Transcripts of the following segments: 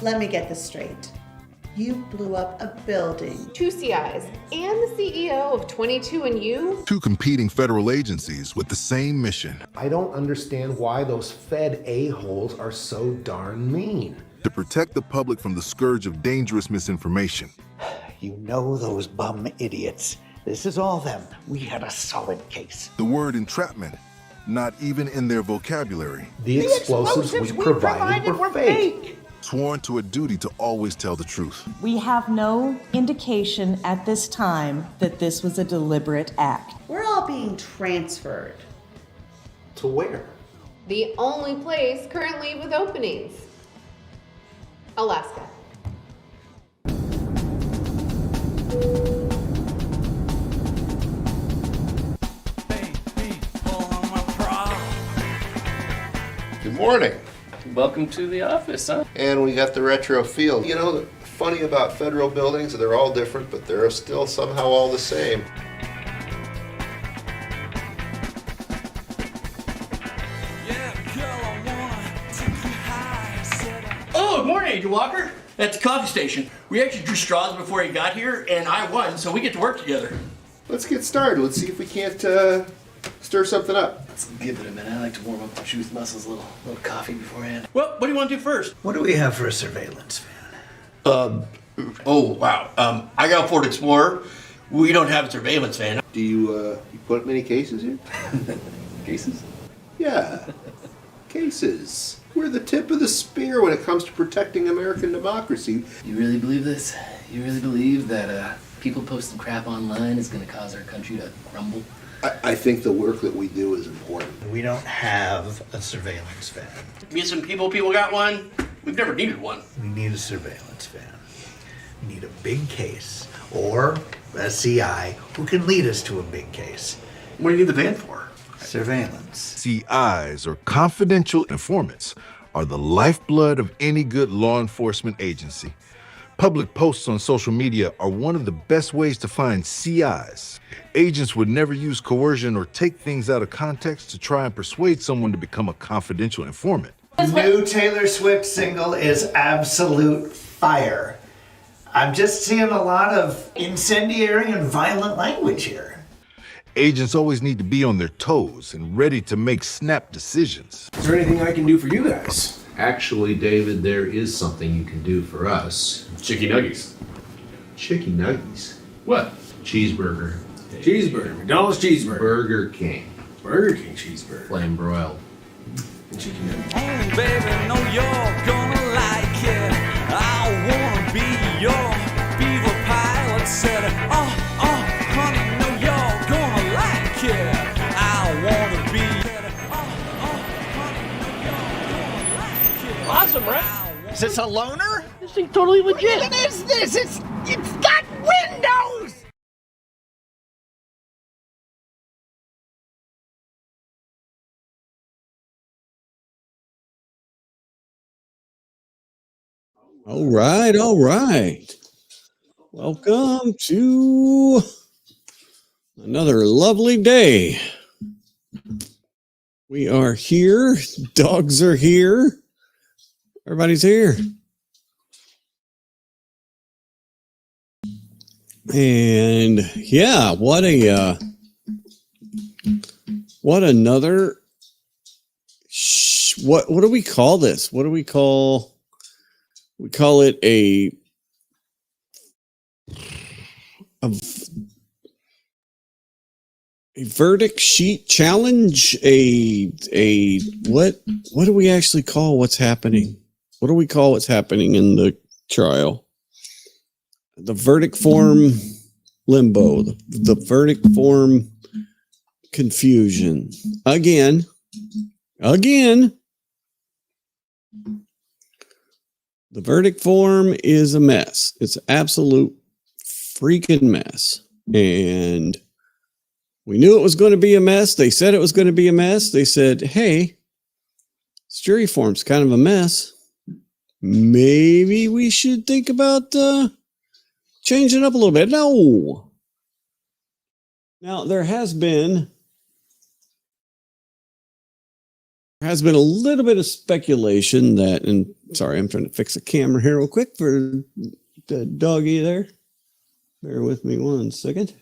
Let me get this straight. You blew up a building. 2 CIs and the CEO of 22andU. 2 competing federal agencies with the same mission. I don't understand why those Fed a-holes are so darn mean. To protect the public from the scourge of dangerous misinformation. You know those bum idiots. This is all them. We had a solid case. The word entrapment, not even in their vocabulary. The explosives we provided were fake. Sworn to a duty to always tell the truth. We have no indication at this time that this was a deliberate act. We're all being transferred. To where? The only place currently with openings. Alaska. Good morning. Welcome to the office, huh? And we got the retro feel. You know, the funny about federal buildings, they're all different, but they're still somehow all the same. Oh, good morning, Agent Walker. At the coffee station. We actually drew straws before he got here, and I won, so we get to work together. Let's get started. Let's see if we can't stir something up. Let's give it a minute. I like to warm up my truth muscles, a little coffee beforehand. Well, what do you want to do first? What do we have for a surveillance van? Oh, wow. I got a Ford Explorer. We don't have a surveillance van. Do you put many cases here? Cases? Yeah, cases. We're the tip of the spear when it comes to protecting American democracy. You really believe this? You really believe that people posting crap online is going to cause our country to crumble? I think the work that we do is important. We don't have a surveillance van. Me and some people got one. We've never needed one. We need a surveillance van. We need a big case or a CI who can lead us to a big case. What do you need the van for? Surveillance. CIs, or confidential informants, are the lifeblood of any good law enforcement agency. Public posts on social media are one of the best ways to find CIs. Agents would never use coercion or take things out of context to try and persuade someone to become a confidential informant. The new Taylor Swift single is absolute fire. I'm just seeing a lot of incendiary and violent language here. Agents always need to be on their toes and ready to make snap decisions. Is there anything I can do for you guys? Actually, David, there is something you can do for us. Chicky nuggies. Chicky nuggies? What? Cheeseburger. Cheeseburger. McDonald's cheeseburger. Burger King. Burger King cheeseburger. Flame broiled. And chicky nuggies. Oh, baby, know you're gonna like it. I wanna be your beaver pilot. Said, honey, know you're gonna like it. I wanna be. Awesome, right? Is this a loner? This thing's totally legit. What is this? It's got windows! All right. Welcome to another lovely day. We are here. Dogs are here. Everybody's here. And yeah, what another what do we call this? What do we call it a verdict sheet challenge, a what do we actually call what's happening? What do we call what's happening in the trial? The verdict form limbo, the verdict form confusion. Again. The verdict form is a mess. It's an absolute freaking mess. And we knew it was going to be a mess. They said it was going to be a mess. They said, hey, this jury form's kind of a mess. Maybe we should think about changing it up a little bit. No. Now, there has been has been a little bit of speculation that, and sorry, I'm trying to fix the camera here real quick for the doggy there. Bear with me 1 second.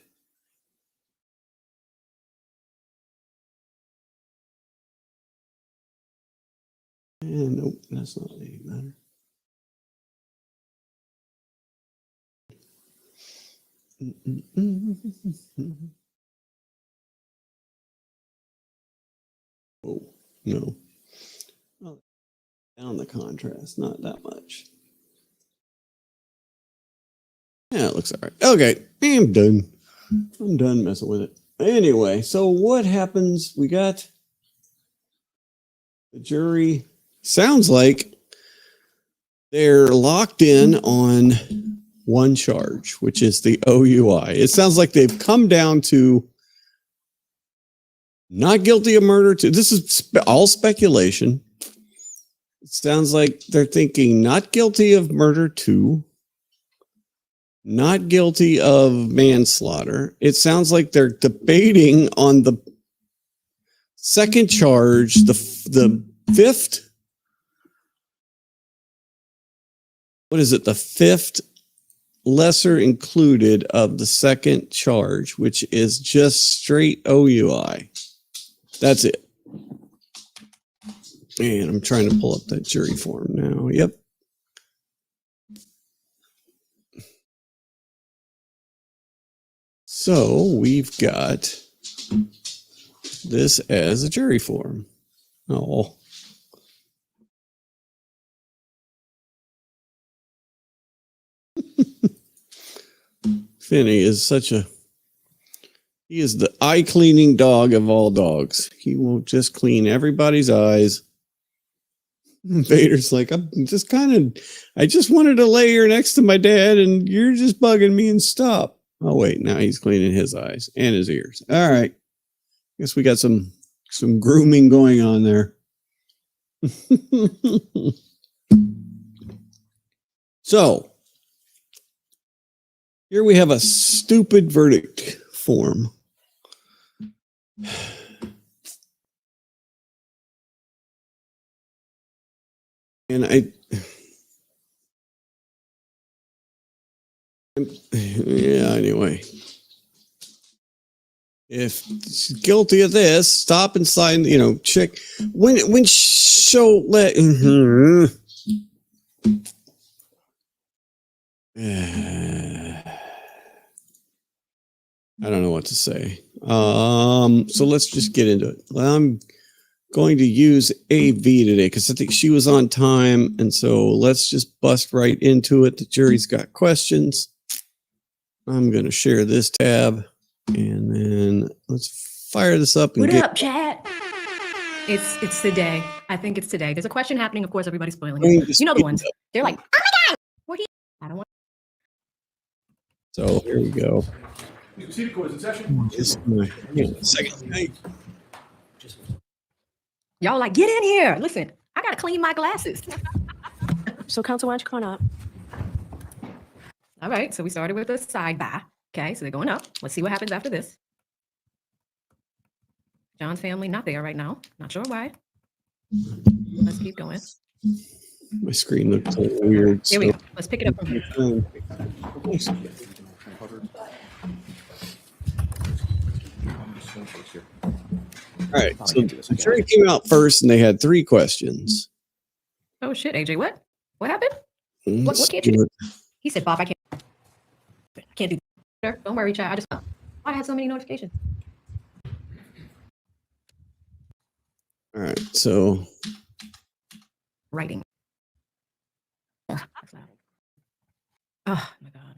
And nope, that's not any matter. Oh, no. Oh, down the contrast, not that much. Yeah, it looks all right. Okay, I'm done. I'm done messing with it. Anyway, so what happens? We got the jury. Sounds like they're locked in on one charge, which is the OUI. It sounds like they've come down to not guilty of murder. This is all speculation. It sounds like they're thinking not guilty of murder 2, not guilty of manslaughter. It sounds like they're debating on the second charge, the fifth. What is it? The fifth lesser included of the second charge, which is just straight OUI. That's it. And I'm trying to pull up that jury form now. Yep. So we've got this as a jury form. Oh. Finney is he is the eye cleaning dog of all dogs. He will just clean everybody's eyes. Vader's like, I just wanted to lay here next to my dad and you're just bugging me and stop. Oh, wait, now he's cleaning his eyes and his ears. All right. Guess we got some grooming going on there. So, here we have a stupid verdict form. And anyway. If she's guilty of this, stop and sign, check. When show let. I don't know what to say. So let's just get into it. I'm going to use AV today because I think she was on time. And so let's just bust right into it. The jury's got questions. I'm going to share this tab and then let's fire this up. And What up, chat? It's today. I think it's today. There's a question happening. Of course, everybody's spoiling it. You know the ones. They're like, oh my God, what he? I don't want. So here we go. See the course in session. Second. Y'all like, get in here. Listen, I gotta clean my glasses. So, counsel, why don't you come on up? All right, so we started with a side by. Okay, so they're going up. Let's see what happens after this. John's family not there right now. Not sure why. Let's keep going. My screen looks a little weird. Here we go. Let's pick it up from here. All right, so the jury came out first and they had 3 questions. Oh shit, AJ, what? What happened? What can't you do? He said, Bob, I can't do that. Don't worry, chat. Why I have so many notifications? All right, so writing. Oh my God.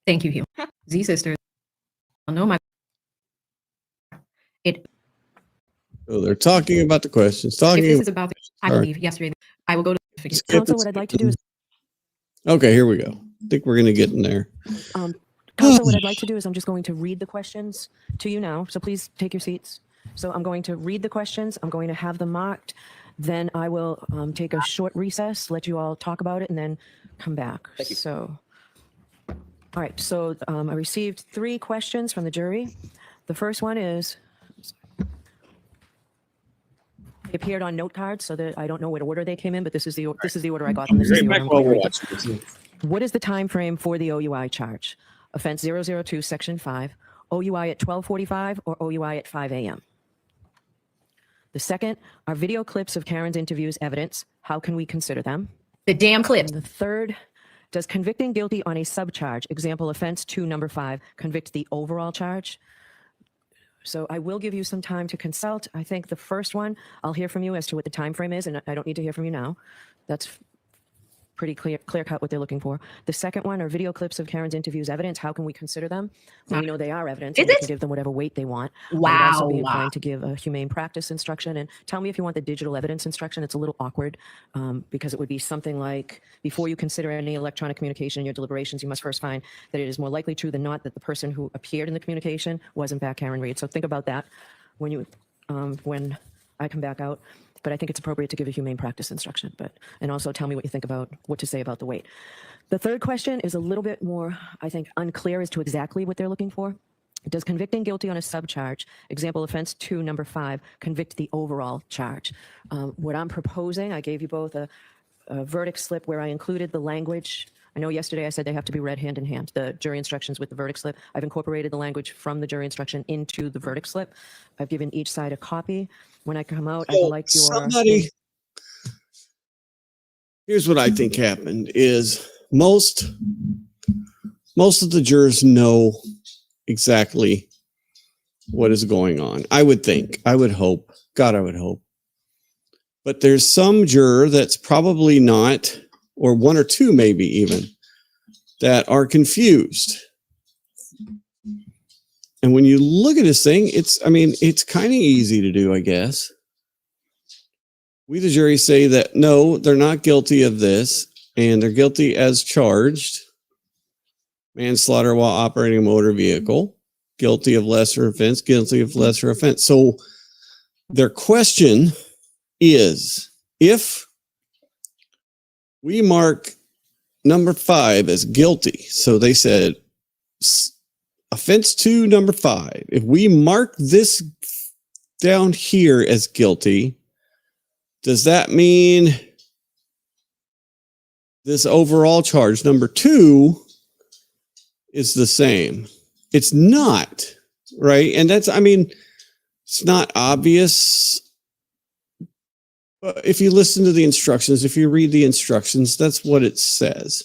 Thank you, Hugh. Z sisters. I know my so they're talking about the questions. If this is about I believe yesterday. I will go to counsel. What I'd like to do is okay, here we go. I think we're gonna get in there. Counsel, what I'd like to do is I'm just going to read the questions to you now. So please take your seats. So I'm going to read the questions. I'm going to have them marked. Then I will take a short recess, let you all talk about it, and then come back. Thank you. So, all right. So I received 3 questions from the jury. The first one is, They appeared on note cards, so that I don't know what order they came in, but this is the order I got them. This is the order I'm going to read. What is the time frame for the OUI charge? Offense 002, Section 5, OUI at 12:45 or OUI at 5 a.m.? The second, are video clips of Karen's interviews evidence? How can we consider them? The damn clips. And the third, does convicting guilty on a subcharge, example offense 2, number 5, convict the overall charge? So I will give you some time to consult. I think the first one, I'll hear from you as to what the time frame is, and I don't need to hear from you now. That's pretty clear cut what they're looking for. The second one are video clips of Karen's interviews evidence. How can we consider them? Well, we know they are evidence. And we can give them whatever weight they want. Wow. I would also be inclined to give a humane practice instruction. And tell me if you want the digital evidence instruction. It's a little awkward because it would be something like, before you consider any electronic communication in your deliberations, you must first find that it is more likely true than not that the person who appeared in the communication was in fact Karen Reed. So think about that when I come back out. But I think it's appropriate to give a humane practice instruction, and also tell me what you think about what to say about the weight. The third question is a little bit more, I think, unclear as to exactly what they're looking for. Does convicting guilty on a subcharge, example offense 2, number 5, convict the overall charge? What I'm proposing, I gave you both a verdict slip where I included the language. I know yesterday I said they have to be read hand in hand, the jury instructions with the verdict slip. I've incorporated the language from the jury instruction into the verdict slip. I've given each side a copy. When I come out, I'd like your... Somebody... Here's what I think happened is most of the jurors know exactly what is going on. I would think, I would hope, God, I would hope. But there's some juror that's probably not, or one or two maybe even, that are confused. And when you look at this thing, it's kind of easy to do, I guess. We, the jury, say that no, they're not guilty of this, and they're guilty as charged. Manslaughter while operating a motor vehicle, guilty of lesser offense, guilty of lesser offense. So their question is, if we mark number 5 as guilty, so they said offense 2, number 5, if we mark this down here as guilty, does that mean this overall charge, number 2, is the same? It's not, right? And that's, it's not obvious. But if you listen to the instructions, if you read the instructions, that's what it says.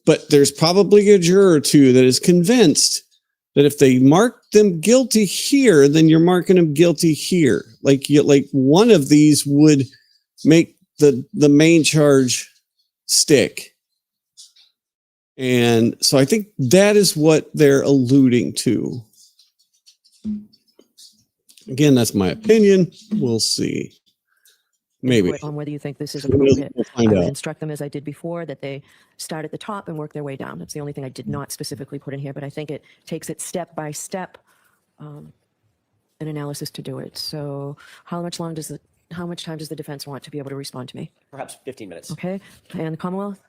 But there's probably a juror or two that is convinced that if they mark them guilty here, then you're marking them guilty here. Like one of these would make the main charge stick. And so I think that is what they're alluding to. Again, that's my opinion. We'll see. Maybe. On whether you think this is appropriate. I would instruct them as I did before, that they start at the top and work their way down. That's the only thing I did not specifically put in here, but I think it takes it step by step, an analysis to do it. So how much time does the defense want to be able to respond to me? Perhaps 15 minutes. Okay. And the Commonwealth?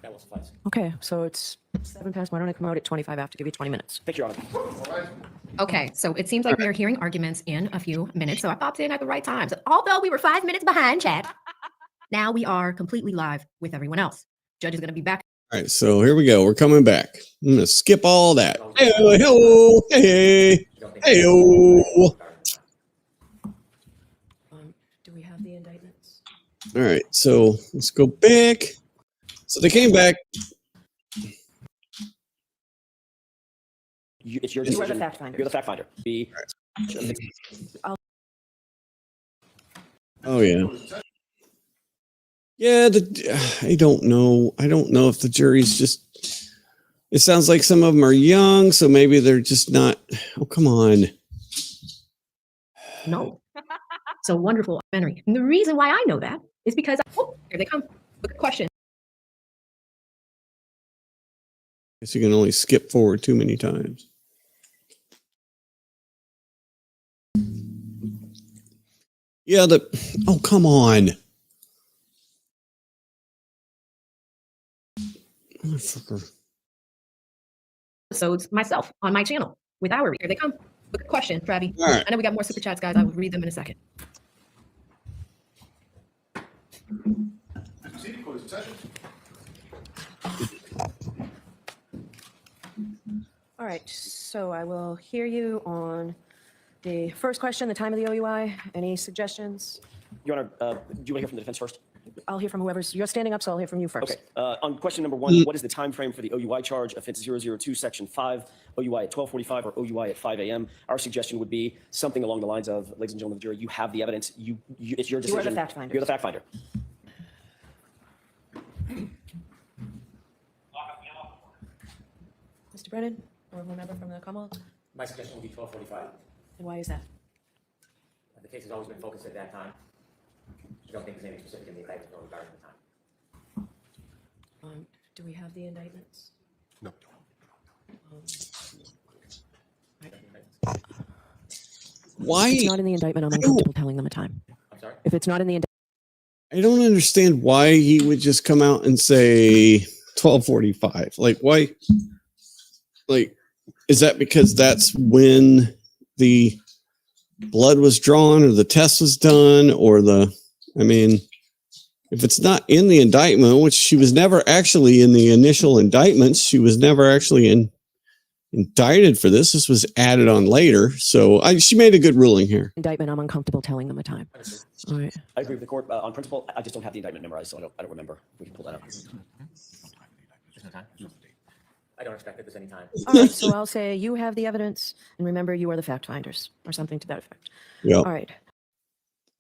That will suffice. Okay. So it's 7 past. Why don't I come out at 25 after? Give you 20 minutes. Thank you, Your Honor. Okay, so it seems like we are hearing arguments in a few minutes, so I popped in at the right time. So although we were 5 minutes behind chat, now we are completely live with everyone else. Judge is going to be back. All right, so here we go. We're coming back. I'm going to skip all that. Hello, hey, hey-o. Do we have the indictments? All right, so let's go back. So they came back. It's your You decision. are the fact finder. You're the fact finder. Oh yeah. Yeah, I don't know. I don't know if the jury's just, it sounds like some of them are young, so maybe they're just not, oh, come on. No. So wonderful, Henry. And the reason why I know that is because, here they come. Look at the question. Guess you can only skip forward too many times. Yeah, oh, come on. Episodes myself on my channel with our, here they come. Look at the question, Travi. All right. I know we got more super chats, guys. I will read them in a second. Proceed, closed session. All right, so I will hear you on the first question, the time of the OUI. Any suggestions? Your Honor, do you want to hear from the defense first? I'll hear from whoever's, you're standing up, so I'll hear from you first. Okay. On question number one, what is the time frame for the OUI charge, offense 002, section 5, OUI at 12:45 or OUI at 5 a.m.? Our suggestion would be something along the lines of, ladies and gentlemen of the jury, you have the evidence. It's your decision. You are the fact finder. You're the fact finder. Mr. Brennan, or whomever from the Commonwealth? My suggestion would be 12:45. And why is that? The case has always been focused at that time. I don't think there's anything specific in the indictment regarding the time. Do we have the indictments? No. Why? If it's not in the indictment, I'm uncomfortable telling them a time. I'm sorry? If it's not in the indictment, I don't understand why he would just come out and say 12:45. Like, why? Like, is that because that's when the blood was drawn or the test was done or I mean, if it's not in the indictment, which she was never actually in the initial indictments, she was never actually indicted for this. This was added on later. So she made a good ruling here. indictment, I'm uncomfortable telling them a time. All right. I agree with the court on principle. I just don't have the indictment memorized, so I don't remember. We can pull that up. There's no time? I don't expect that there's any time. All right, so I'll say you have the evidence, and remember, you are the fact finders, or something to that effect. Yeah. All right.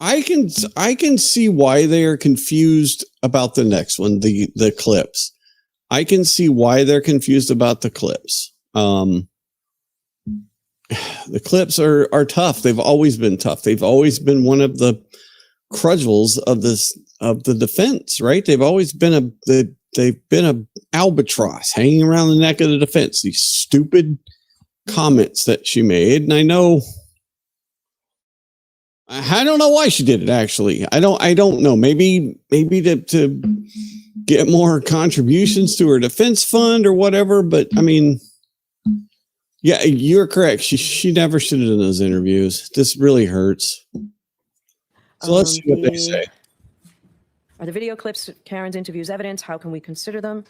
I can see why they are confused about the next one, the clips. I can see why they're confused about the clips. The clips are tough. They've always been tough. They've always been one of the cudgels of the defense, right? They've always been they've been a albatross hanging around the neck of the defense. These stupid comments that she made, and I don't know why she did it. Actually, I don't know. Maybe to get more contributions to her defense fund or whatever. But I mean, yeah, you're correct. She never should have done those interviews. This really hurts. So let's see what they say. Are the video clips Karen's interviews evidence? How can we consider them?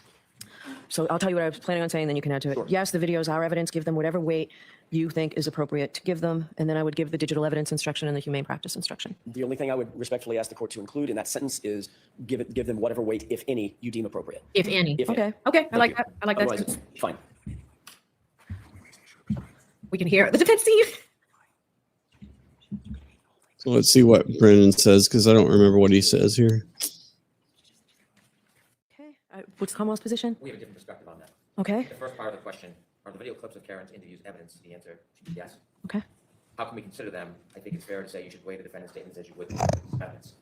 So I'll tell you what I was planning on saying, then you can add to it. Sure. Yes, the videos are evidence. Give them whatever weight you think is appropriate to give them. And then I would give the digital evidence instruction and the humane practice instruction. The only thing I would respectfully ask the court to include in that sentence is give them whatever weight, if any, you deem appropriate. If any. Okay. Okay. I like that. I like Otherwise, that. it's fine. We can hear the defense team. So let's see what Brennan says, because I don't remember what he says here. Okay. What's the Commonwealth's position? We have a different perspective on that. Okay. The first part of the question, are the video clips of Karen's interviews evidence? The answer should be yes. Okay. How can we consider them? I think it's fair to say you should weigh the defendant's statements as you would evidence.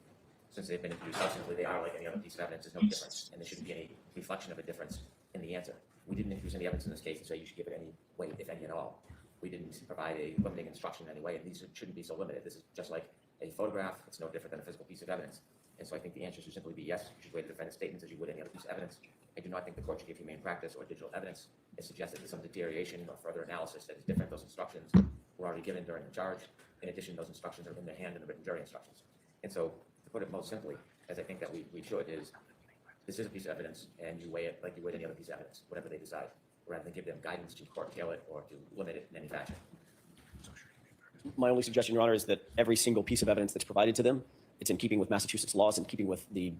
Since they've been introduced substantively, they are like any other piece of evidence. There's no difference, and there shouldn't be any reflection of a difference in the answer. We didn't introduce any evidence in this case to say you should give it any weight, if any at all. We didn't provide a limiting instruction in any way, and these shouldn't be so limited. This is just like a photograph. It's no different than a physical piece of evidence. And so I think the answer should simply be yes, you should weigh the defendant's statements as you would any other piece of evidence. I do not think the court should give humane practice or digital evidence. It suggests that there's some deterioration or further analysis that is different. Those instructions were already given during the charge. In addition, those instructions are in the hand in the written jury instructions. And so, to put it most simply, as I think that we should, is this is a piece of evidence, and you weigh it like you would any other piece of evidence, whatever they decide, rather than give them guidance to curtail it or to limit it in any fashion. My only suggestion, Your Honor, is that every single piece of evidence that's provided to them, it's in keeping with Massachusetts laws, in keeping with the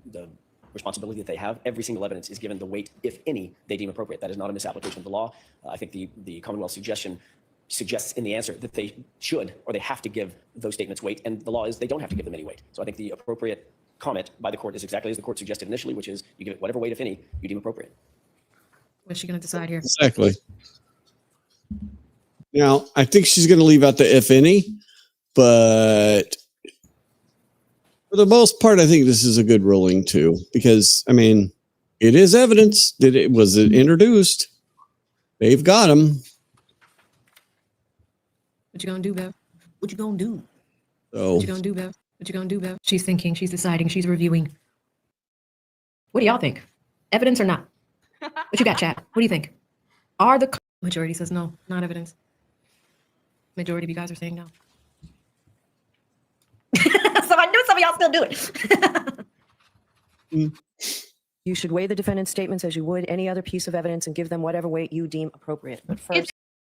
responsibility that they have. Every single evidence is given the weight, if any, they deem appropriate. That is not a misapplication of the law. I think the Commonwealth suggestion suggests in the answer that they should or they have to give those statements weight, and the law is they don't have to give them any weight. So I think the appropriate comment by the court is exactly as the court suggested initially, which is you give it whatever weight, if any, you deem appropriate. What's she going to decide here? Exactly. Now, I think she's going to leave out the if any, but for the most part, I think this is a good ruling too, because I mean, it is evidence that it was introduced. They've got them. What you gonna do, Bev? What you gonna do? So, What you gonna do, Bev? What you gonna do, Bev? She's thinking, she's deciding, she's reviewing. What do y'all think? Evidence or not? What you got, chat? What do you think? Are the majority says no, not evidence. Majority of you guys are saying no. So I knew some of y'all still do it. You should weigh the defendant's statements as you would any other piece of evidence and give them whatever weight you deem appropriate. But first,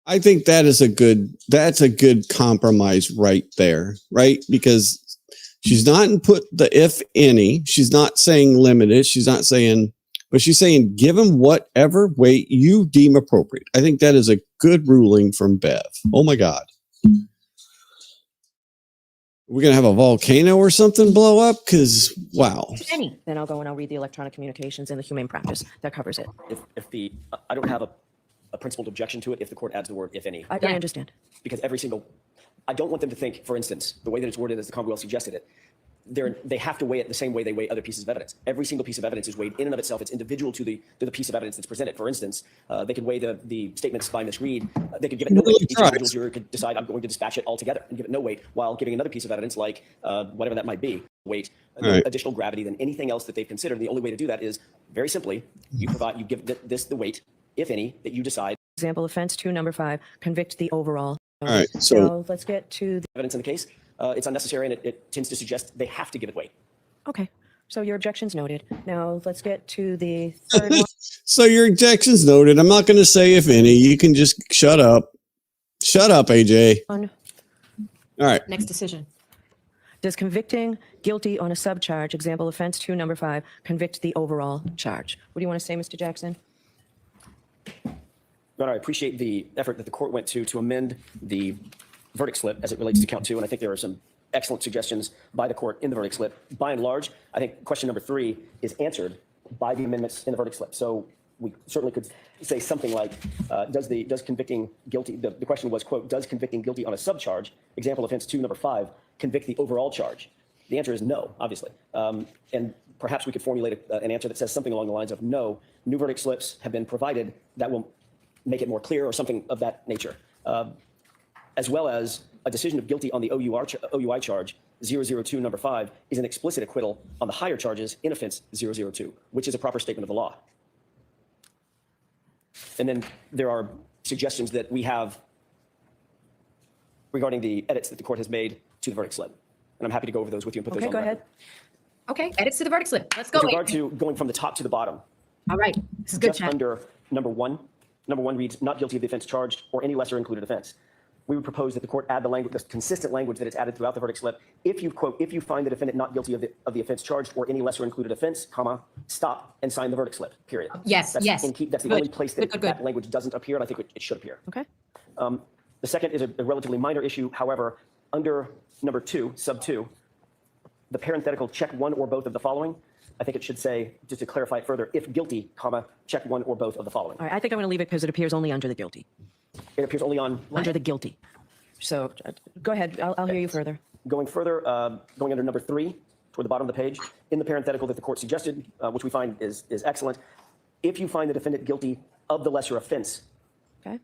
I think that's a good compromise right there, right? Because she's not put the if any, she's not saying limited, she's not saying, but she's saying give them whatever weight you deem appropriate. I think that is a good ruling from Bev. Oh my God. We're going to have a volcano or something blow up? Because, wow. Then I'll go and I'll read the electronic communications and the humane practice. That covers it. If the, I don't have a principled objection to it if the court adds the word if any. I understand. Because every single, I don't want them to think, for instance, the way that it's worded as the Commonwealth suggested it, they have to weigh it the same way they weigh other pieces of evidence. Every single piece of evidence is weighed in and of itself. It's individual to the piece of evidence that's presented. For instance, they could weigh the statements by Ms. Reed. They could give it no weight. Each individual juror could decide, I'm going to dispatch it altogether and give it no weight, while giving another piece of evidence, like whatever that might be, weight, additional gravity than anything else that they've considered. The only way to do that is very simply, you give this the weight, if any, that you decide. Example, offense 2, number 5, convict the overall. All right. So now let's get to the evidence in the case. It's unnecessary, and it tends to suggest they have to give it weight. Okay. So your objection's noted. Now let's get to the third one. So your objection's noted. I'm not going to say if any. You can just shut up. Shut up, AJ. All right. Next decision. Does convicting guilty on a subcharge, example, offense 2, number 5, convict the overall charge? What do you want to say, Mr. Jackson? Your Honor, I appreciate the effort that the court went to amend the verdict slip as it relates to count 2, and I think there are some excellent suggestions by the court in the verdict slip. By and large, I think question number 3 is answered by the amendments in the verdict slip. So we certainly could say something like, does convicting guilty, the question was, quote, does convicting guilty on a subcharge, example offense 2, number 5, convict the overall charge? The answer is no, obviously. And perhaps we could formulate an answer that says something along the lines of no, new verdict slips have been provided that will make it more clear, or something of that nature. As well as a decision of guilty on the OUI charge 002 number 5 is an explicit acquittal on the higher charges in offense 002, which is a proper statement of the law. And then there are suggestions that we have regarding the edits that the court has made to the verdict slip. And I'm happy to go over those with you and put those on go record. ahead. Okay, edits to the verdict slip. Let's go. With regard to going from the top to the bottom. All right, this is good, Just Chad. under number 1. Number 1 reads, not guilty of the offense charged or any lesser included offense. We would propose that the court add the language, the consistent language that it's added throughout the verdict slip. If you, quote, if you find the defendant not guilty of the offense charged or any lesser included offense, comma, stop and sign the verdict slip, period. Yes, that's yes. That's the Good. only place that Good. that language doesn't appear, and I think it should appear. Okay. The second is a relatively minor issue. However, under number 2, sub 2, the parenthetical check one or both of the following, I think it should say, just to clarify it further, if guilty, comma, check one or both of the following. All right, I think I'm going to leave it because it appears only under the guilty. It appears only on... Under the guilty. So go ahead. I'll hear you further. Going further, going under number 3, toward the bottom of the page, in the parenthetical that the court suggested, which we find is excellent, if you find the defendant guilty of the lesser offense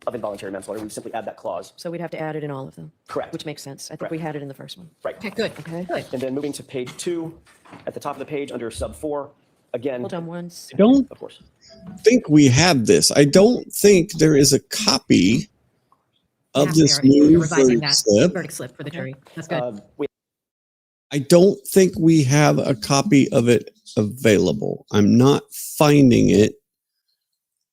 of involuntary manslaughter, we simply add that clause. So we'd have to add it in all of them. Correct. Which makes sense. I think Correct. we had it in the first one. Right. Okay, good. Okay. Good. And then moving to page 2, at the top of the page, under sub 4, again... Hold on one second. I don't Of course. think we have this. I don't think there is a copy of this new revising verdict that slip. verdict slip for the jury. That's good. I don't think we have a copy of it available. I'm not finding it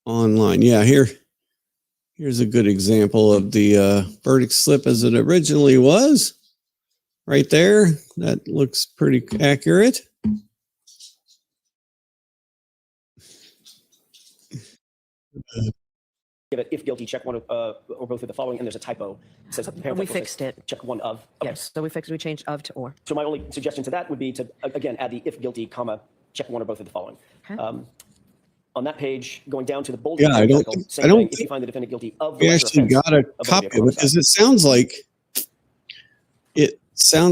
online. Yeah, here's a good example of the verdict slip as it originally was. Right there. That looks pretty accurate. Give it, if guilty, check one or both of the following, and there's a typo. It says, We fixed it. Check one of. Okay. Yes. So we changed of to or. So my only suggestion to that would be to, again, add the if guilty, comma, check one or both of the following. Okay. On that page, going down to the bold Yeah, I don't article, think- same I don't thing, if you think find the defendant guilty of the We lesser actually offense got a of copy of it homicide. because it sounds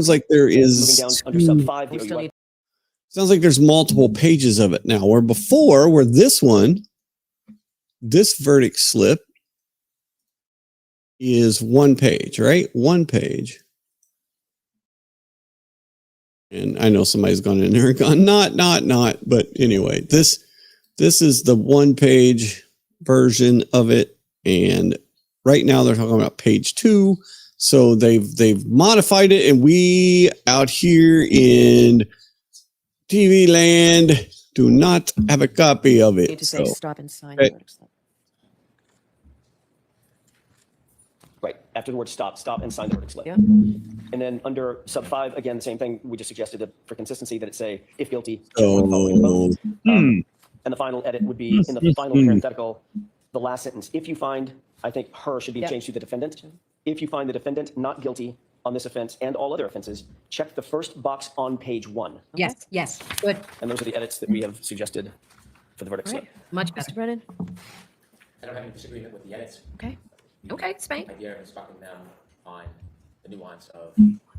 like there Moving is down under sub 5, the OUI. sounds like there's multiple pages of it now. Where before, where this verdict slip is one page, right? One page. And I know somebody's gone in there and gone, not. But anyway, this is the one page version of it. And right now they're talking about page 2. So they've modified it, and we out here in TV land do not have a copy of You it. need to say So, stop and sign okay. the verdict slip. Right, after the word stop, stop and sign the verdict slip. Yeah. And then under sub 5, again, the same thing. We just suggested that for consistency that it say, if guilty, and following both. And the final edit would be in the final parenthetical, the last sentence. If you find, I think her should be Yeah. changed to the defendant. If you find the defendant not guilty on this offense and all other offenses, check the first box on page 1. Yes, yes, good. And those are the edits that we have suggested for the verdict All right. slip. Much better. Mr. Brennan? I don't have any disagreement with the edits. Okay. Okay, Spain. The idea of instructing them on the nuance of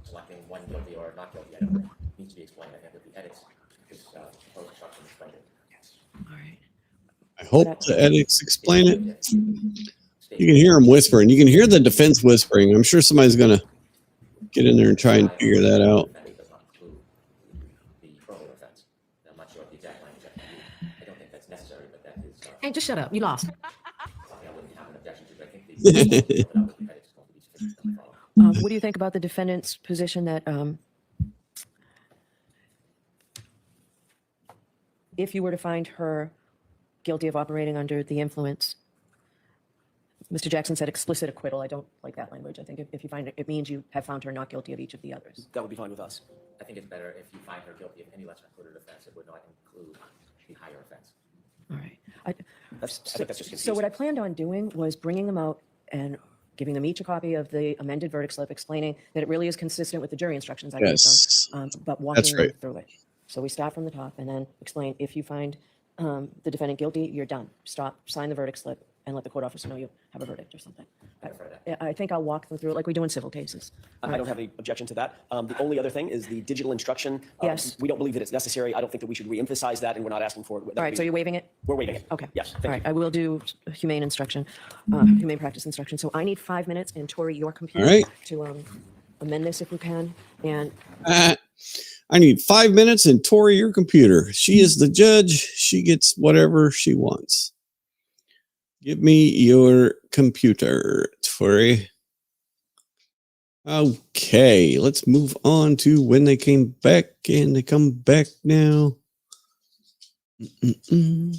selecting one guilty or not guilty, I don't think needs to be explained. I think that the edits, this proposed instruction explained it. All right. I hope the edits explain it. You can hear them whispering. You can hear the defense whispering. I'm sure somebody's going to get in there and try and figure that out. That does not include the earlier offense. I'm not sure what the exact language I can use. I don't think that's necessary, but that is Hey, just shut up. You lost. something I wouldn't have an objection to. But I think the edits is going to be sufficient to follow. What do you think about the defendant's position that if you were to find her guilty of operating under the influence, Mr. Jackson said explicit acquittal. I don't like that language. I think if you find it, it means you have found her not guilty of each of the others. That would be fine with us. I think it's better if you find her guilty of any lesser included offense, it would not include the higher offense. All right. I think that's just confusing. So what I planned on doing was bringing them out and giving them each a copy of the amended verdict slip, explaining that it really is consistent with the jury instructions I gave Yes. them, but That's walking them right. through it. So we start from the top and then explain, if you find the defendant guilty, you're done. Stop, sign the verdict slip, and let the court officer know you have a verdict or something. I think I'll walk them through it like we do in civil cases. I don't have any objection to that. The only other thing is the digital instruction. Yes. We don't believe that it's necessary. I don't think that we should reemphasize that, and we're not asking for it. All right, so you're waiving it? We're waiving it. Okay. Yes, All thank right, you. I will do humane instruction, humane practice instruction. So I need 5 minutes, and Tori, your computer, All right. to amend this if we can. And I need 5 minutes and Tori, your computer. She is the judge. She gets whatever she wants. Give me your computer, Tori. Okay, let's move on to when they came back, and they come back now. And,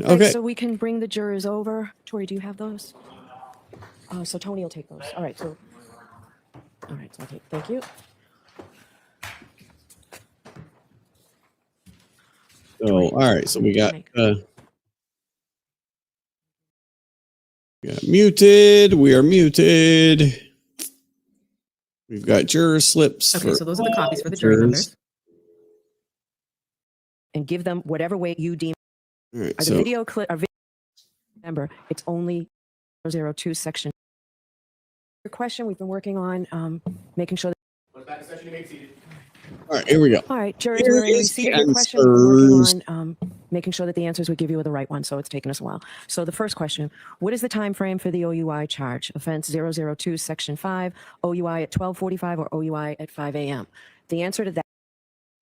okay. so we can bring the jurors over. Tori, do you have those? So Tony will take those. All right, so I'll take, thank you. So, all right. So we got muted. We are muted. We've got juror slips. Okay, so those are the copies for the jury members. And give them whatever way you deem. All right, The so video clip. Remember, it's only 002 section. Your question we've been working on, making sure. Let's back to session. You may be seated. all right, here we go. All right, jurors, Here we're in is receipt the of your question. We're answers. working on making sure that the answers we give you are the right one, so it's taken us a while. So the first question, what is the time frame for the OUI charge? Offense 002, Section 5, OUI at 12:45 or OUI at 5 a.m.? The answer to that.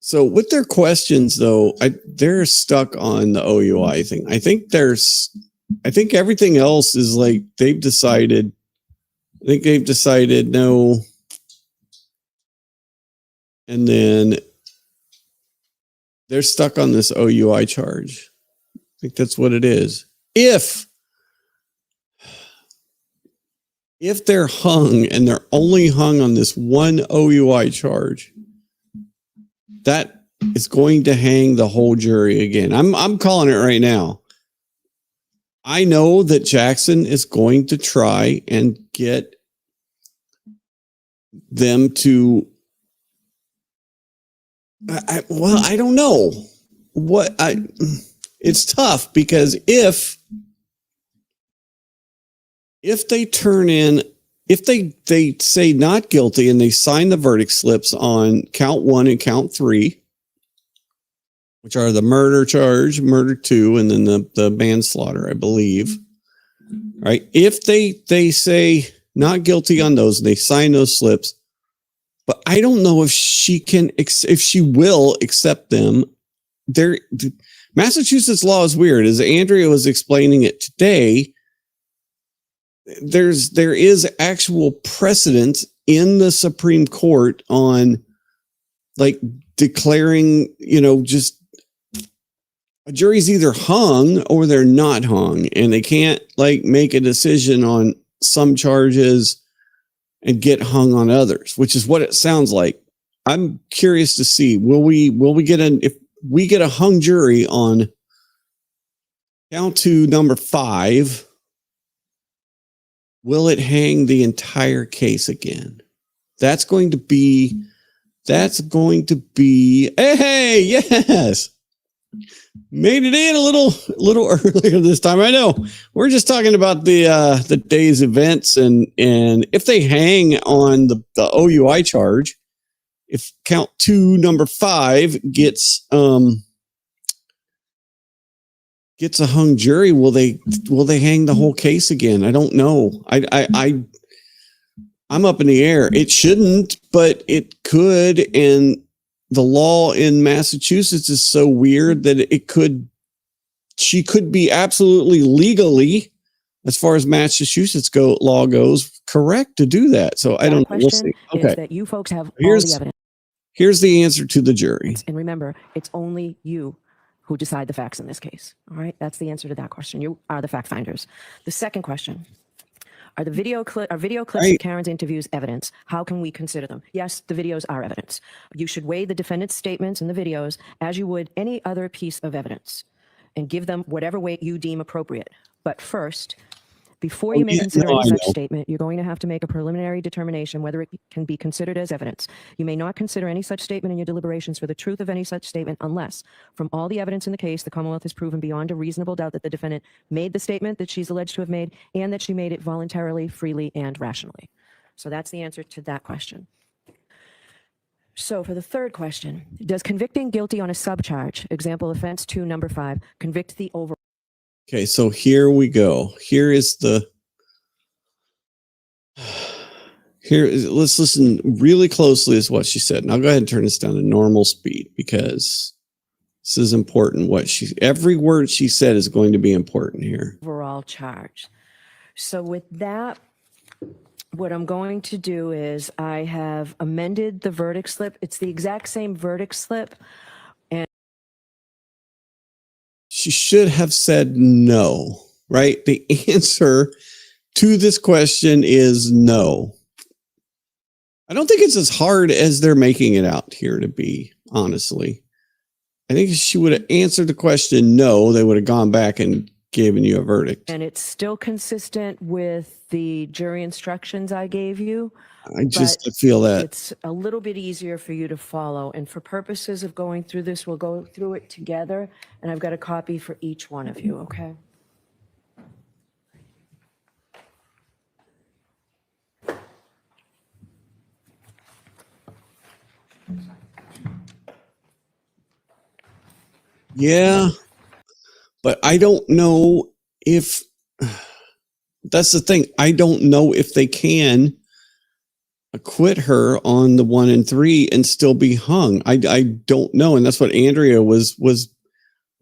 So with their questions, though, they're stuck on the OUI thing. I think everything else is like they've decided. I think they've decided no. And then they're stuck on this OUI charge. I think that's what it is. If they're hung and they're only hung on this one OUI charge, that is going to hang the whole jury again. I'm calling it right now. I know that Jackson is going to try and get them to I don't know it's tough because if they turn in, if they say not guilty and they sign the verdict slips on count 1 and count 3, which are the murder charge, murder 2, and then the manslaughter, I believe. Right? If they say not guilty on those and they sign those slips, but I don't know if she will accept them. Massachusetts law is weird. As Andrea was explaining it today, there is actual precedent in the Supreme Court on like declaring, just a jury's either hung or they're not hung, and they can't like make a decision on some charges and get hung on others, which is what it sounds like. I'm curious to see, will we get if we get a hung jury on count to number 5, will it hang the entire case again? That's going to be, hey, yes. Made it in a little earlier this time. I know we're just talking about the day's events, and if they hang on the OUI charge, if count 2 number 5 gets a hung jury, will they hang the whole case again? I don't know. I'm up in the air. It shouldn't, but it could, and the law in Massachusetts is so weird that she could be absolutely legally, as far as Massachusetts law goes, correct to do that. So I don't know. We'll see. Okay. Is that you folks have all the evidence. Here's the answer to the jury. And remember, it's only you who decide the facts in this case. All right. That's the answer to that question. You are the fact finders. The second question. Are video clips of Karen's interviews evidence? How can we consider them? Yes, the videos are evidence. You should weigh the defendant's statements in the videos as you would any other piece of evidence and give them whatever weight you deem appropriate. But first, before you may consider any such statement, you're going to have to make a preliminary determination whether it can be considered as evidence. You may not consider any such statement in your deliberations for the truth of any such statement unless, from all the evidence in the case, the Commonwealth has proven beyond a reasonable doubt that the defendant made the statement that she's alleged to have made and that she made it voluntarily, freely, and rationally. So that's the answer to that question. So for the third question, does convicting guilty on a subcharge, example offense 2 number 5, convict the overall? Okay, so here we go. Let's listen really closely to what she said. And I'll go ahead and turn this down to normal speed because this is important. Every word she said is going to be important here. Overall charge. So with that, what I'm going to do is I have amended the verdict slip. It's the exact same verdict slip. She should have said no, right? The answer to this question is no. I don't think it's as hard as they're making it out here to be, honestly. I think if she would have answered the question no, they would have gone back and given you a verdict. And it's still consistent with the jury instructions I gave you. I feel that it's a little bit easier for you to follow. And for purposes of going through this, we'll go through it together. And I've got a copy for each one of you, okay? Yeah, but I don't know if that's the thing. I don't know if they can acquit her on the 1 and 3 and still be hung. I don't know. And that's what Andrea was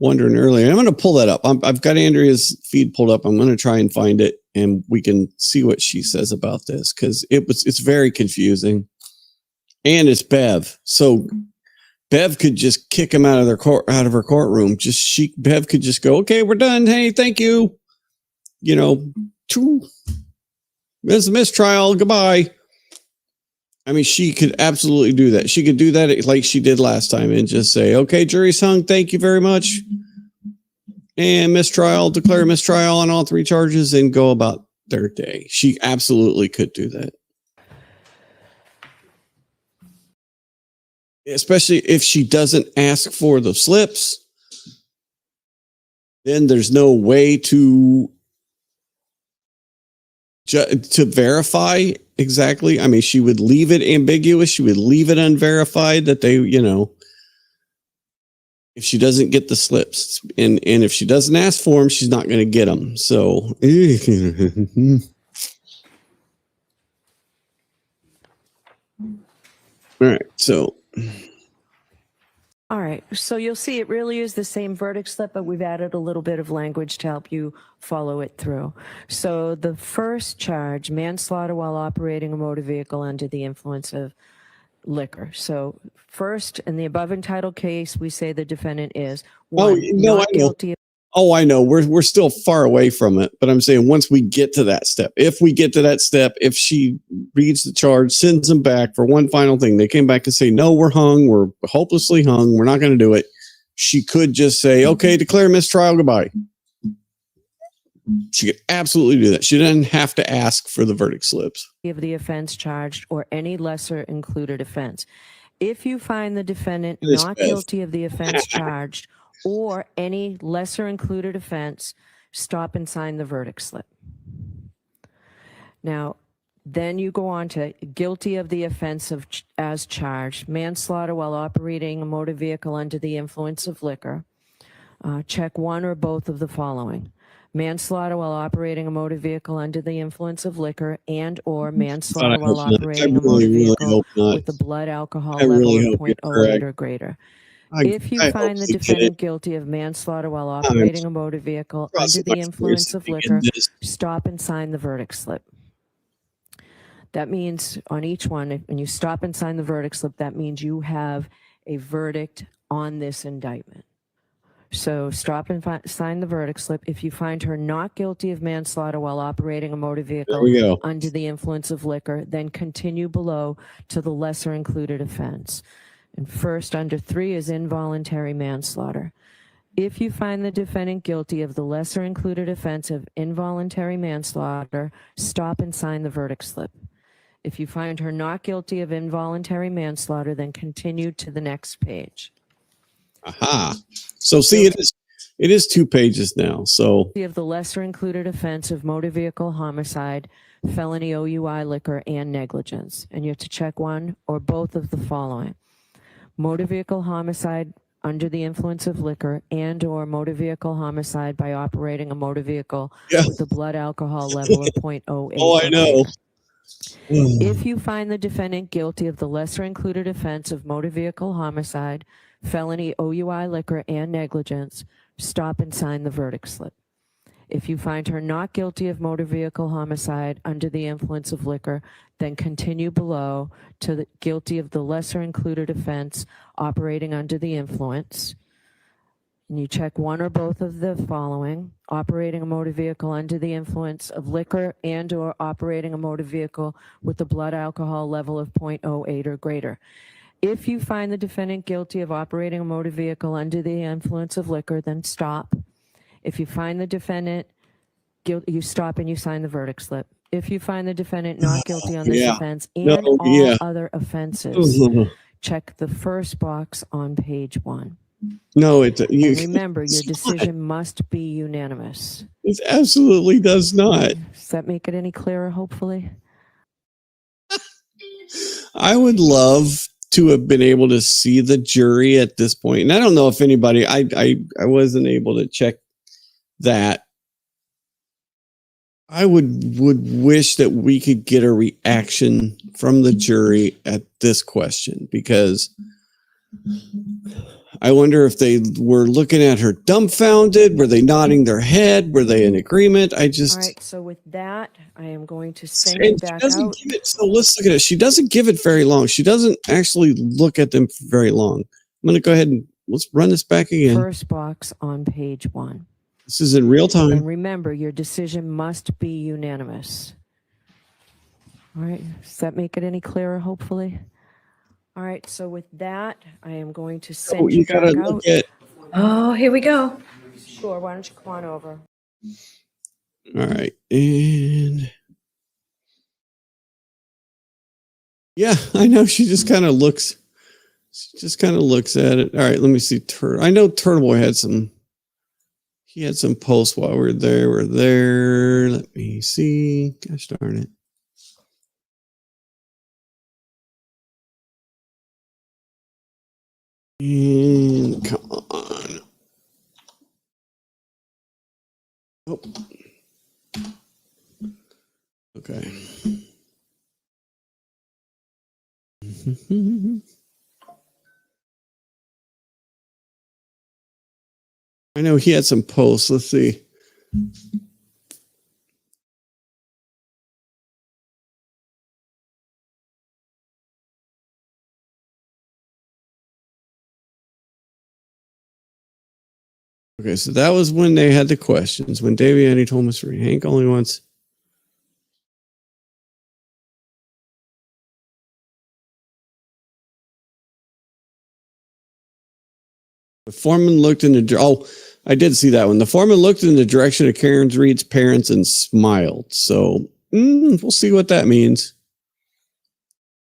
wondering earlier. And I'm going to pull that up. I've got Andrea's feed pulled up. I'm going to try and find it and we can see what she says about this because it's very confusing. And it's Bev. So Bev could just kick him out of her courtroom. Bev could just go, okay, we're done. Hey, thank you. There's a mistrial. Goodbye. I mean, she could absolutely do that. She could do that like she did last time and just say, okay, jury's hung. Thank you very much. And declare mistrial on all 3 charges and go about their day. She absolutely could do that. Especially if she doesn't ask for the slips, then there's no way to verify exactly. I mean, she would leave it ambiguous. She would leave it unverified that they, if she doesn't get the slips and if she doesn't ask for them, she's not going to get them. So, all right. So, all right. So you'll see it really is the same verdict slip, but we've added a little bit of language to help you follow it through. So the first charge, manslaughter while operating a motor vehicle under the influence of liquor. So first, in the above entitled case, we say the defendant is Oh, one, no, I not know. guilty of Oh, I know. We're still far away from it, but I'm saying once we get to that step, if we get to that step, if she reads the charge, sends them back for one final thing, they came back and say, no, we're hung. We're hopelessly hung. We're not going to do it. She could just say, okay, declare mistrial. Goodbye. She could absolutely do that. She doesn't have to ask for the verdict slips. of the offense charged or any lesser included offense. If you find the defendant This not Beth. guilty of the offense charged or any lesser included offense, stop and sign the verdict slip. Now, then you go on to guilty of the offense of as charged, manslaughter while operating a motor vehicle under the influence of liquor. Check one or both of the following: manslaughter while operating a motor vehicle under the influence of liquor, and or manslaughter while operating a motor vehicle with a blood alcohol level of 0.08 or greater. If you find the defendant guilty of manslaughter while operating a motor vehicle under the influence of liquor, stop and sign the verdict slip. That means on each one, when you stop and sign the verdict slip, that means you have a verdict on this indictment. So stop and sign the verdict slip. If you find her not guilty of manslaughter while operating a motor vehicle under the influence of liquor, then continue below to the lesser included offense. And first, under 3 is involuntary manslaughter. If you find the defendant guilty of the lesser included offense of involuntary manslaughter, stop and sign the verdict slip. If you find her not guilty of involuntary manslaughter, then continue to the next page. Aha. So see, it is 2 pages now. So Of the lesser included offense of motor vehicle homicide, felony OUI liquor, and negligence. And you have to check one or both of the following: motor vehicle homicide under the influence of liquor, and or motor vehicle homicide by operating a motor vehicle with a blood alcohol level of 0.08. Oh, I know. If you find the defendant guilty of the lesser included offense of motor vehicle homicide, felony OUI liquor, and negligence, stop and sign the verdict slip. If you find her not guilty of motor vehicle homicide under the influence of liquor, then continue below to the guilty of the lesser included offense operating under the influence. And you check one or both of the following: operating a motor vehicle under the influence of liquor, and or operating a motor vehicle with a blood alcohol level of 0.08 or greater. If you find the defendant guilty of operating a motor vehicle under the influence of liquor, then stop. If you find the defendant guilty, you stop and you sign the verdict slip. If you find the defendant not guilty on this offense and all other offenses, check the first box on page 1. No, And remember, your decision must be unanimous. It absolutely does not. Does that make it any clearer, hopefully? I would love to have been able to see the jury at this point. And I don't know if anybody, I wasn't able to check that. I would wish that we could get a reaction from the jury at this question, because I wonder if they were looking at her dumbfounded. Were they nodding their head? Were they in agreement? All right, so with that, I am going to send you back out. So let's look at it. She doesn't give it very long. She doesn't actually look at them for very long. I'm going to go ahead and let's run this back again. First box on page 1. This is in real time. And remember, your decision must be unanimous. All right, does that make it any clearer, hopefully? All right, so with that, I am going to send you back out. Oh, here we go. Sure, why don't you come on over? All right, and yeah, I know she just kind of looks. She just kind of looks at it. All right, let me see. I know Turtle Boy had some. He had some posts while we're there. We're there. Let me see. Gosh darn it. And come on. Oh. Okay. I know he had some posts. Let's see. Okay, so that was when they had the questions. When Daviani told Mr. Hank only wants. The foreman looked in the. Oh, I did see that one. The foreman looked in the direction of Karen Reed's parents and smiled. So we'll see what that means.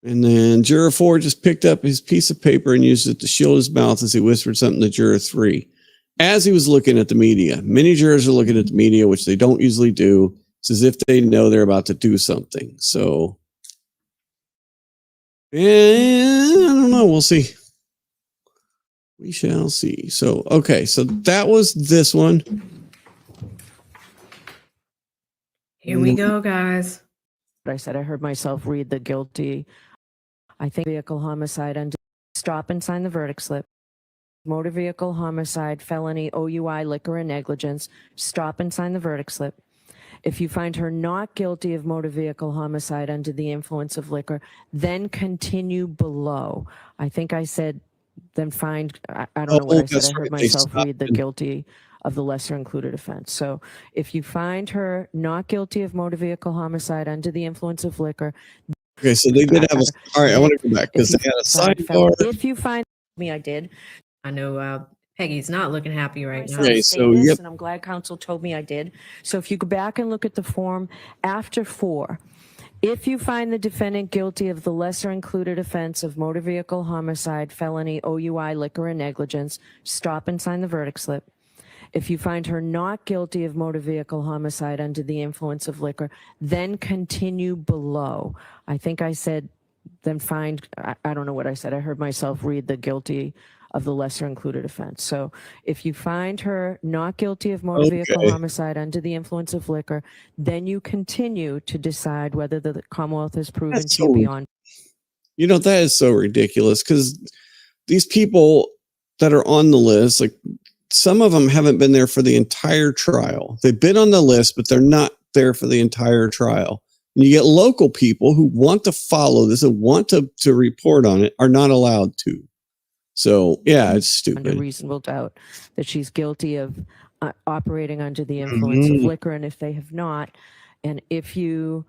And then Juror 4 just picked up his piece of paper and used it to shield his mouth as he whispered something to Juror 3. As he was looking at the media, many jurors are looking at the media, which they don't usually do. It's as if they know they're about to do something. So, I don't know. We'll see. We shall see. So, okay. So that was this one. Here we go, guys. I said I heard myself read the guilty. I think vehicle homicide and stop and sign the verdict slip. Motor vehicle homicide, felony, OUI, liquor and negligence. Stop and sign the verdict slip. If you find her not guilty of motor vehicle homicide under the influence of liquor, then continue below. I think I said then find, I don't know what I said. I heard myself read the guilty of the lesser included offense. So if you find her not guilty of motor vehicle homicide under the influence of liquor. Okay, so they did have a, all right, I want to go back because they had a sidebar. If you find me, I did. I know Peggy's not looking happy right now. Okay, so yep. And I'm glad counsel told me I did. So if you go back and look at the form after 4, if you find the defendant guilty of the lesser included offense of motor vehicle homicide, felony, OUI, liquor and negligence, stop and sign the verdict slip. If you find her not guilty of motor vehicle homicide under the influence of liquor, then continue below. I think I said then find, I don't know what I said. I heard myself read the guilty of the lesser included offense. So if you find her not guilty of motor vehicle homicide under the influence of liquor, then you continue to decide whether the Commonwealth has proven to you beyond. You know, that is so ridiculous because these people that are on the list, like some of them haven't been there for the entire trial. They've been on the list, but they're not there for the entire trial. And you get local people who want to follow this and want to report on it are not allowed to. So, yeah, it's stupid. Under reasonable doubt that she's guilty of operating under the influence of liquor. And if they have not, and if you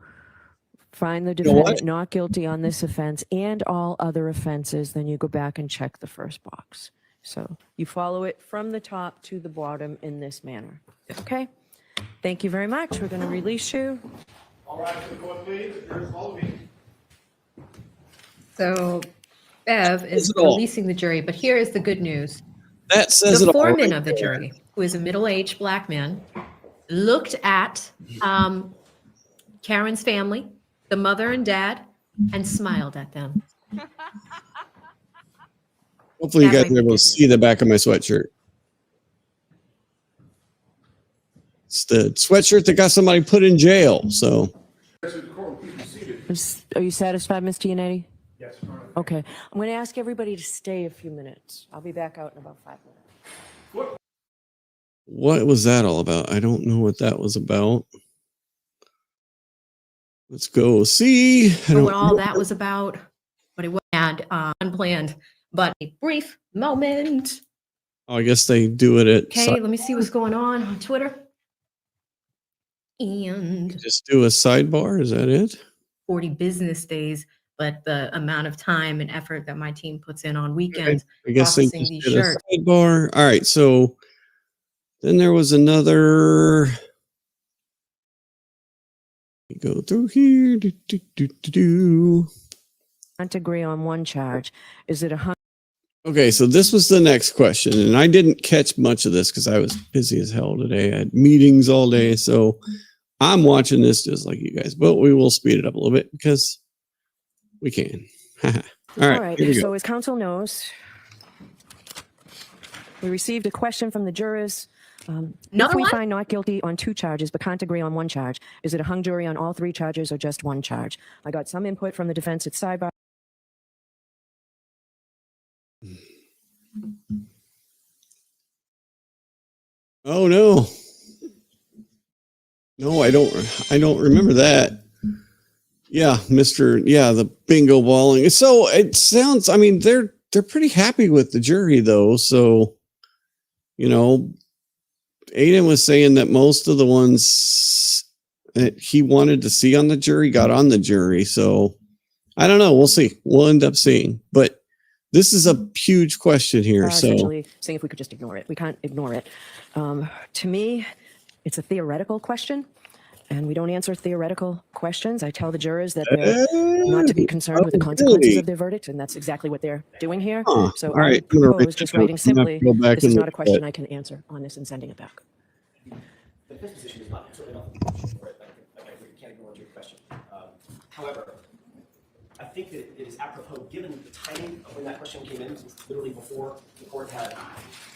find the defendant not guilty on this offense and all other offenses, then you go back and check the first box. So you follow it from the top to the bottom in this manner. Okay? Thank you very much. We're going to release you. All right, to the court, please. Jurors, follow me. So Bev is releasing the jury, but here is the good news. That says the it all foreman right of the there. jury, who is a middle-aged black man, looked at Karen's family, the mother and dad, and smiled at them. Hopefully you guys are able to see the back of my sweatshirt. It's the sweatshirt that got somebody put in jail. So, Are you satisfied, Ms. Giannetti? Yes. Okay. I'm going to ask everybody to stay a few minutes. I'll be back out in about 5 minutes. what was that all about? I don't know what that was about. Let's go see. What all that was about, but it was unplanned, but a brief moment. Oh, I guess they do it at. Okay, let me see what's going on Twitter. And just do a sidebar. Is that it? 40 business days, but the amount of time and effort that my team puts in on weekends I guess they processing just these did shirts. a sidebar. All right, so then there was another. Go through here. Can't agree on one charge. Is it 100? Okay, so this was the next question, and I didn't catch much of this because I was busy as hell today. I had meetings all day, so I'm watching this just like you guys, but we will speed it up a little bit because we can. All right, here we go. So as counsel knows, we received a question from the jurors. If we find not guilty on 2 charges but can't agree on 1 charge, is it a hung jury on all 3 charges or just 1 charge? I got some input from the defense at sidebar. Oh no. No, I don't remember that. Yeah, the bingo balling. So it sounds, they're pretty happy with the jury though. So, Aiden was saying that most of the ones that he wanted to see on the jury got on the jury. So I don't know. We'll see. We'll end up seeing. But this is a huge question here. So Essentially saying if we could just ignore it. We can't ignore it. To me, it's a theoretical question, and we don't answer theoretical questions. I tell the jurors that they're not to be concerned with the consequences really? of their verdict, and that's exactly what they're doing here. Huh. So All I right, would I'm gonna propose write just that down. writing I'm gonna have simply, to go back this is and not a look at question that. I can answer on this and sending it back. The defense position is not certainly not the question for it. Like, we can't ignore your question. However, I think that it is apropos, given the timing of when that question came in, literally before the court had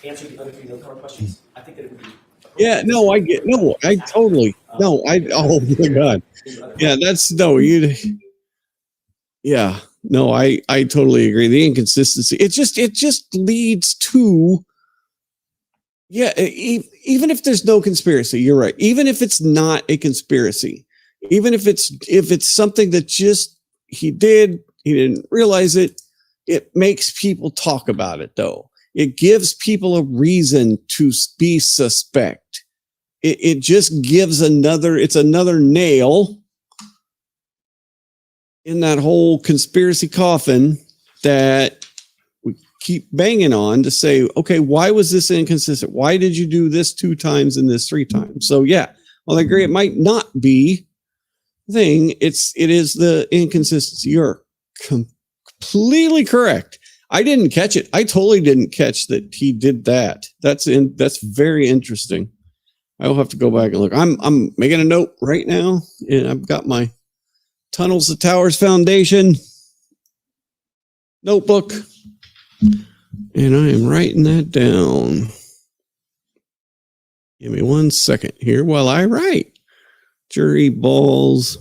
answered the other three no-card questions. I think that it would be. yeah, no, I get no, I totally no, I oh my god. Yeah, that's no, you yeah, no, I totally agree. The inconsistency. It just leads to yeah, even if there's no conspiracy, you're right. Even if it's not a conspiracy, even if it's something that just he didn't realize it, it makes people talk about it though. It gives people a reason to be suspect. It just gives it's another nail in that whole conspiracy coffin that we keep banging on to say, okay, why was this inconsistent? Why did you do this 2 times and this 3 times? So yeah, well, I agree. It might not be thing. It is the inconsistency. You're completely correct. I didn't catch it. I totally didn't catch that he did that. That's very interesting. I will have to go back and look. I'm making a note right now, and I've got my Tunnels to Towers Foundation notebook, and I am writing that down. Give me 1 second here while I write. Jury balls.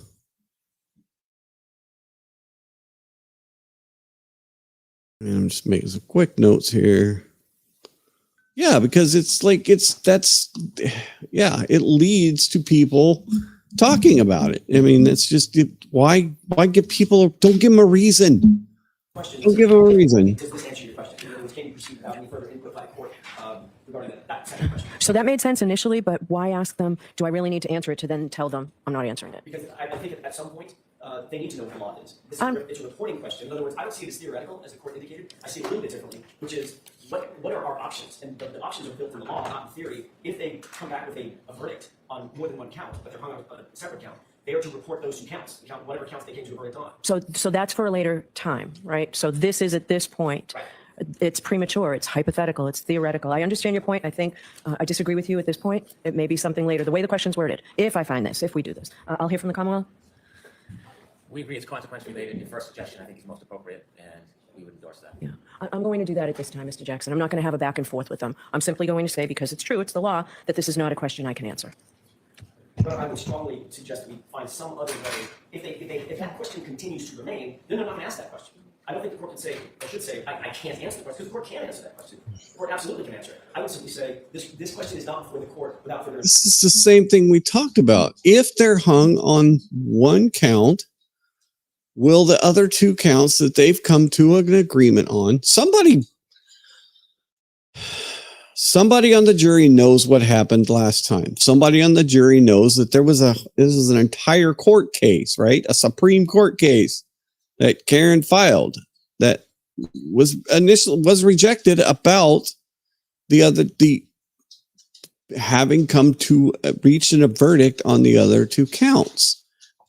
And I'm just making some quick notes here. Yeah, because it leads to people talking about it. I mean, that's just why give people, don't give them a reason. Don't give them a reason. Does this answer your question? Can you proceed without any further input by the court regarding that second question? So that made sense initially, but why ask them, do I really need to answer it to then tell them I'm not answering it? Because I think at some point, they need to know what the law is. It's a reporting question. In other words, I don't see it as theoretical, as the court indicated. I see it a little bit differently, which is what are our options? And the options are built in the law, not in theory. If they come back with a verdict on more than one count, but they're hung on a separate count, they are to report those 2 counts, whatever counts they came to a verdict on. So that's for a later time, right? So this is at this point. Right. It's premature. It's hypothetical. It's theoretical. I understand your point. I think I disagree with you at this point. It may be something later. The way the question's worded, if I find this, if we do this. I'll hear from the Commonwealth. We agree it's consequence related. Your first suggestion, I think, is most appropriate, and we would endorse that. Yeah, I'm going to do that at this time, Mr. Jackson. I'm not going to have a back and forth with them. I'm simply going to say, because it's true, it's the law, that this is not a question I can answer. But I would strongly suggest that we find some other way. If that question continues to remain, then they're not going to ask that question. I don't think the court can say, or should say, I can't answer the question, because the court can answer that question. The court absolutely can answer it. I would simply say, this question is not before the court without further. This is the same thing we talked about. If they're hung on one count, will the other 2 counts that they've come to an agreement on, somebody on the jury knows what happened last time. Somebody on the jury knows that this is an entire court case, right? A Supreme Court case that Karen filed that was rejected about the having come to reach a verdict on the other 2 counts.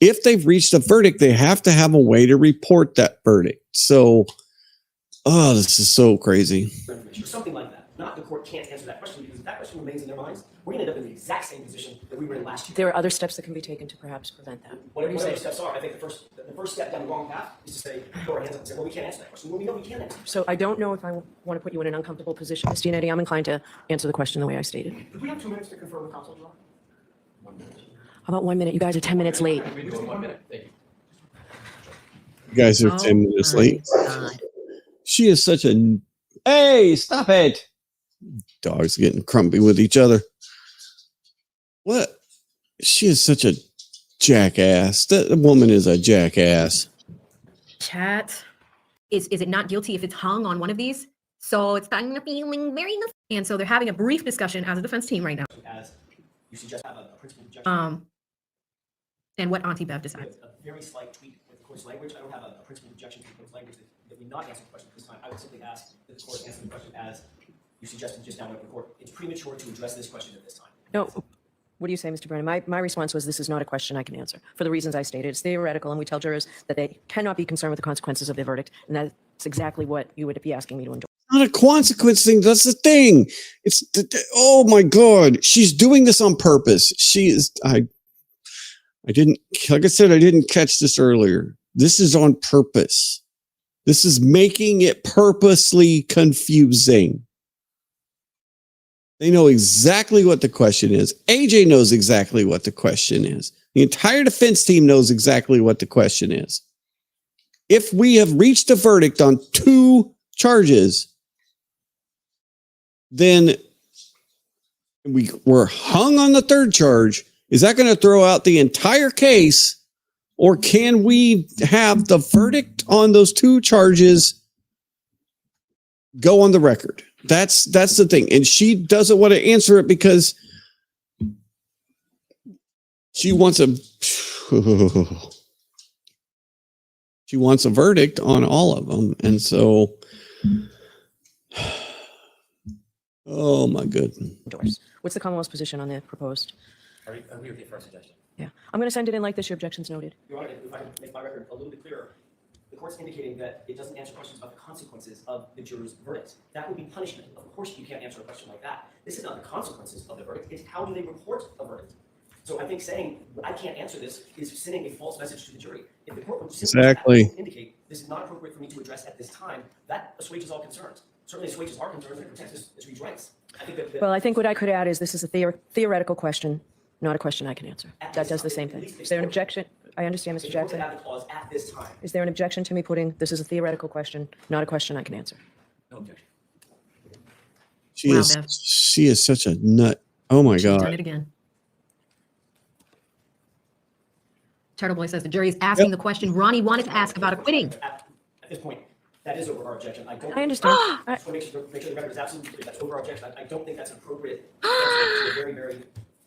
If they've reached a verdict, they have to have a way to report that verdict. So, this is so crazy. Or something like that. Not the court can't answer that question, because if that question remains in their minds, we're going to end up in the exact same position that we were in last year. There are other steps that can be taken to perhaps prevent that. Whatever steps are, I think the first step down the wrong path is to say, throw our hands up and say, well, we can't answer that question. Well, we know we can't answer it. So I don't know if I want to put you in an uncomfortable position, Ms. Giannetti. I'm inclined to answer the question the way I stated. Could we have 2 minutes to confirm with counsel, Joel? How about 1 minute? You guys are 10 minutes late. We do it 1 minute. Thank you. You guys are 10 minutes late. God. She is such a... Hey, stop it. Dogs getting crumpy with each other. What? She is such a jackass. That woman is a jackass. Chat. Is it not guilty if it's hung on one of these? So it's kind of feeling very nice. And so they're having a brief discussion as a defense team right now. As you suggest, have a principal objection. And what Auntie Bev decided. A very slight tweak with the court's language. I don't have a principal objection to the court's language that we not answer the question this time. I would simply ask that the court answer the question as you suggested just now in the court. It's premature to address this question at this time. No. What do you say, Mr. Brennan? My response was, this is not a question I can answer. For the reasons I stated, it's theoretical, and we tell jurors that they cannot be concerned with the consequences of their verdict, and that's exactly what you would be asking me to endorse. Not a consequence thing. That's the thing. It's oh my God. She's doing this on purpose. She is. I didn't, like I said, I didn't catch this earlier. This is on purpose. This is making it purposely confusing. They know exactly what the question is. AJ knows exactly what the question is. The entire defense team knows exactly what the question is. If we have reached a verdict on 2 charges, then we're hung on the 3rd charge. Is that going to throw out the entire case? Or can we have the verdict on those 2 charges go on the record? That's the thing. And she doesn't want to answer it because she wants a verdict on all of them. And so, oh my goodness. What's the Commonwealth's position on the proposed? I agree with your first suggestion. Yeah. I'm going to send it in like this. Your objection's noted. Your Honor, if I can make my record a little bit clearer, the court's indicating that it doesn't answer questions about the consequences of the juror's verdict. That would be punishment. Of course, you can't answer a question like that. This is not the consequences of the verdict. It's how do they report a verdict. So I think saying, I can't answer this is sending a false message to the jury. If the court would simply indicate this is not appropriate for me to address at this time, that assuages all concerns. Certainly assuages our concerns and protects this read's rights. Well, I think what I could add is this is a theoretical question, not a question I can answer. That does the same thing. Is there an objection? I understand, Mr. Jackson. Is there an objection to me putting this is a theoretical question, not a question I can answer? No objection. She is such a nut. Oh my God. Done it again. Turtle Boy says the jury is asking the question Ronnie wanted to ask about acquitting. At this point, that is over our objection. I understand. I just want to make sure the record is absolutely clear. That's over our objection. I don't think that's an appropriate answer to a very, very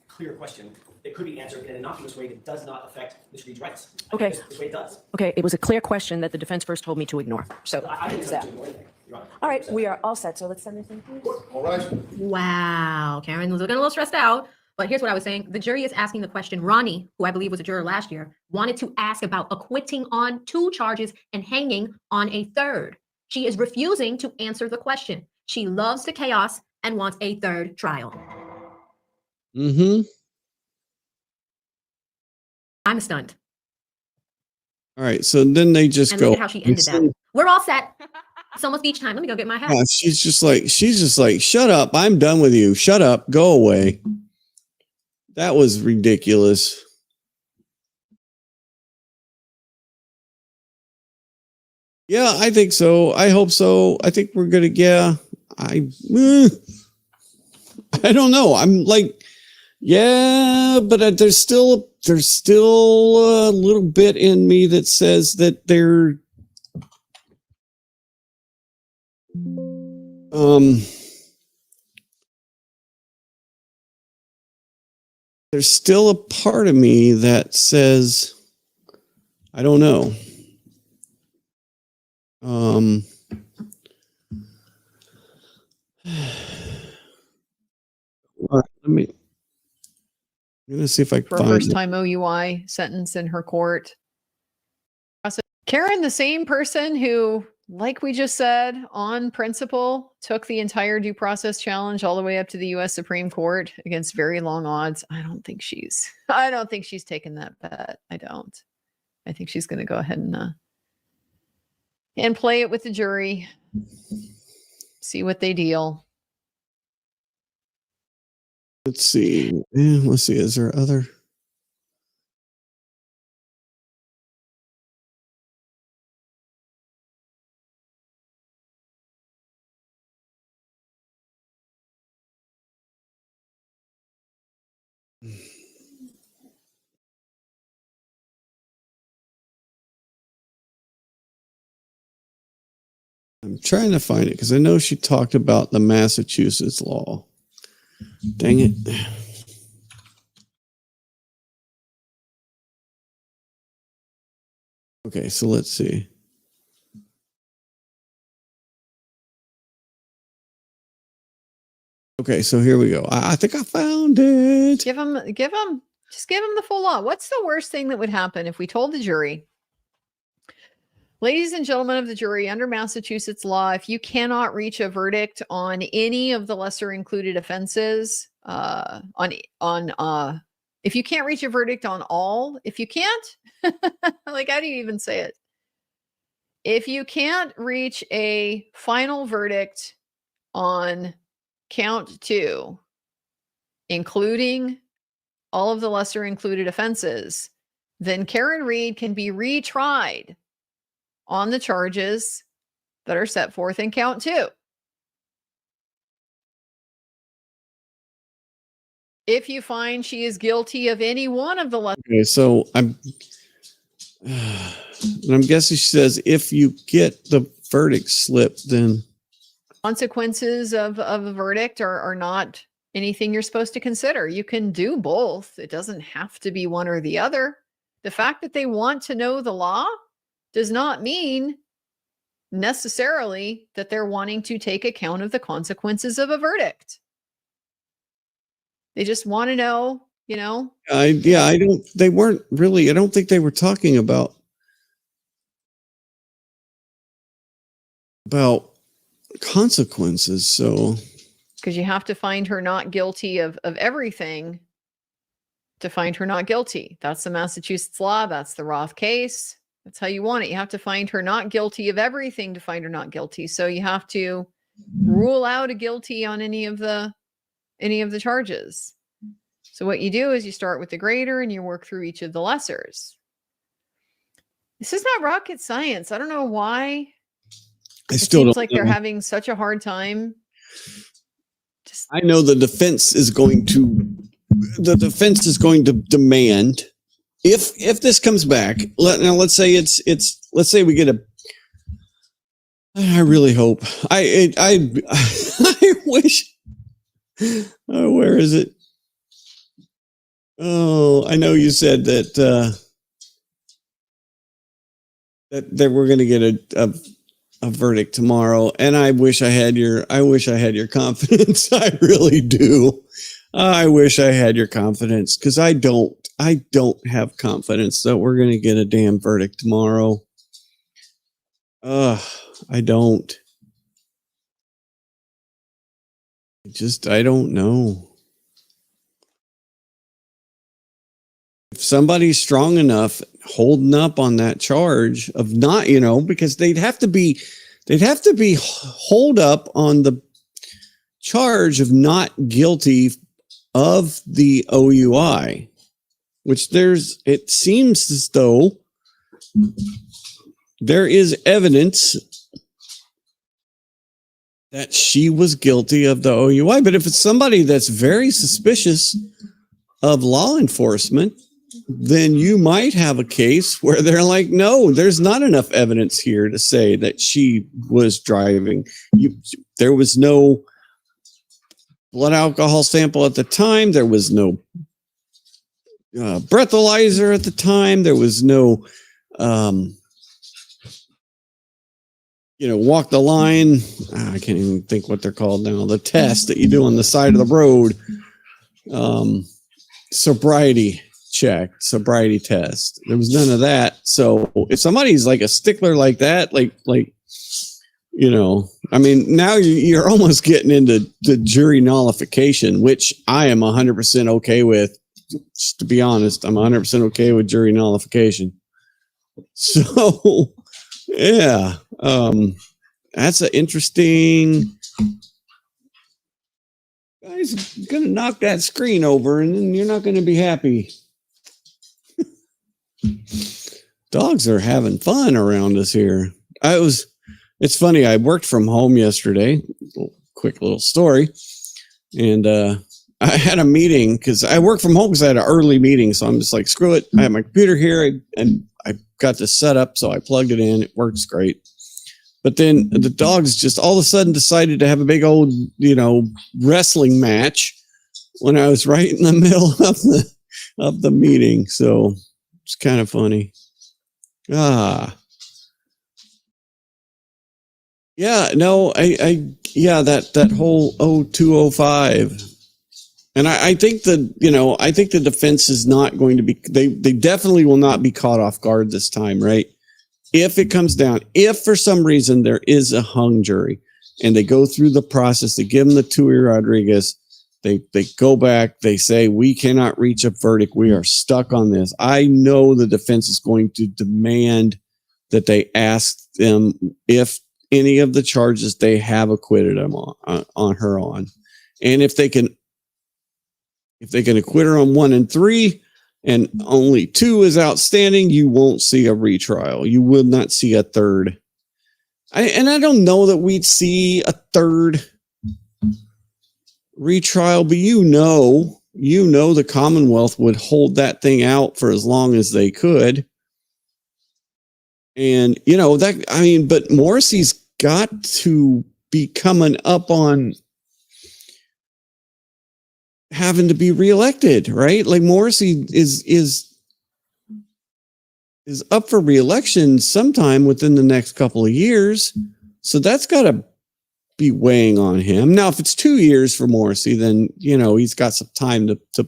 clear question. It could be answered in an innocuous way that does not affect Ms. Reed's rights. Okay. This way it does. Okay, it was a clear question that the defense first told me to ignore. So I didn't say to ignore anything, Your Honor. All right, we are all set. So let's send this in, please. All right. Wow. Karen was looking a little stressed out. But here's what I was saying. The jury is asking the question Ronnie, who I believe was a juror last year, wanted to ask about acquitting on 2 charges and hanging on a 3rd. She is refusing to answer the question. She loves the chaos and wants a 3rd trial. Mm-hmm. I'm stunned. All right. So then they just And go. look at how she ended that. We're all set. It's almost beach time. Let me go get my hat. Yeah, she's just like, shut up. I'm done with you. Shut up. Go away. That was ridiculous. Yeah, I think so. I hope so. I think we're gonna. Yeah, I don't know. I'm like, yeah, but there's still a little bit in me that says that they're there's still a part of me that says, I don't know. All right, I'm gonna see if I can For a find first it. time OUI sentence in her court. Karen, the same person who, like we just said, on principle, took the entire due process challenge all the way up to the US Supreme Court against very long odds. I don't think she's taken that bet. I don't. I think she's going to go ahead and play it with the jury. See what they deal. Let's see. Let's see. Is there other? I'm trying to find it because I know she talked about the Massachusetts law. Dang it. Okay, so let's see. Okay, so here we go. I think I found it. Give them the full law. What's the worst thing that would happen if we told the jury, ladies and gentlemen of the jury, under Massachusetts law, if you cannot reach a verdict on any of the lesser included offenses, if you can't reach a verdict on all, if you can't, like, how do you even say it? If you can't reach a final verdict on count 2, including all of the lesser included offenses, then Karen Reed can be retried on the charges that are set forth in count 2. If you find she is guilty of any one of the Okay, so I'm guessing she says if you get the verdict slip, then consequences of a verdict are not anything you're supposed to consider. You can do both. It doesn't have to be one or the other. The fact that they want to know the law does not mean necessarily that they're wanting to take account of the consequences of a verdict. They just want to know, I don't think they were talking about consequences. So, because you have to find her not guilty of everything to find her not guilty. That's the Massachusetts law. That's the Roth case. That's how you want it. You have to find her not guilty of everything to find her not guilty. So you have to rule out a guilty on any of the charges. So what you do is you start with the greater and you work through each of the lessers. This is not rocket science. I don't know why. It seems like they're having such a hard time. I know the defense is going to demand if this comes back. Let's say let's say we get a. I really hope. I wish. Oh, where is it? Oh, I know you said that that we're going to get a verdict tomorrow, and I wish I had your confidence. I really do. I wish I had your confidence because I don't have confidence that we're going to get a damn verdict tomorrow. I don't. I don't know. If somebody's strong enough holding up on that charge of not, because they'd have to be holed up on the charge of not guilty of the OUI, which it seems as though there is evidence that she was guilty of the OUI. But if it's somebody that's very suspicious of law enforcement, then you might have a case where they're like, no, there's not enough evidence here to say that she was driving. There was no blood alcohol sample at the time. There was no breathalyzer at the time. There was no, walk the line. I can't even think what they're called now. The test that you do on the side of the road. Sobriety test. There was none of that. So if somebody's like a stickler like that, now you're almost getting into the jury nullification, which I am 100% okay with. Just to be honest, I'm 100% okay with jury nullification. So, yeah, that's an interesting. Guys, gonna knock that screen over, and then you're not gonna be happy. Dogs are having fun around us here. It's funny. I worked from home yesterday. Quick little story. And I had a meeting because I work from home because I had an early meeting. So I'm just like, screw it. I have my computer here and I got this set up. So I plugged it in. It works great. But then the dogs just all of a sudden decided to have a big old, wrestling match when I was right in the middle of the meeting. So it's kind of funny. Yeah, no, that whole 0205. And I think I think the defense is not going to be, they definitely will not be caught off guard this time, right? If it comes down, if for some reason there is a hung jury and they go through the process, they give them the Tui Rodriguez, they go back, they say, we cannot reach a verdict. We are stuck on this. I know the defense is going to demand that they ask them if any of the charges they have acquitted them on her on. And if they can acquit her on 1 and 3, and only 2 is outstanding, you won't see a retrial. You will not see a third. I don't know that we'd see a third retrial, but the Commonwealth would hold that thing out for as long as they could. And, but Morrissey's got to be coming up on having to be reelected, right? Like Morrissey is up for reelection sometime within the next couple of years. So that's got to be weighing on him. Now, if it's 2 years for Morrissey, then, he's got some time to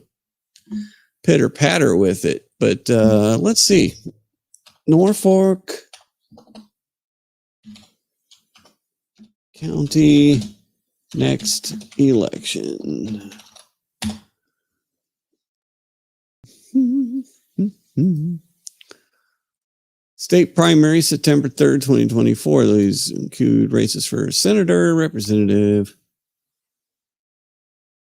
pitter patter with it. But let's see. Norfolk County next election. State primary, September 3rd, 2024. These include races for senator, representative.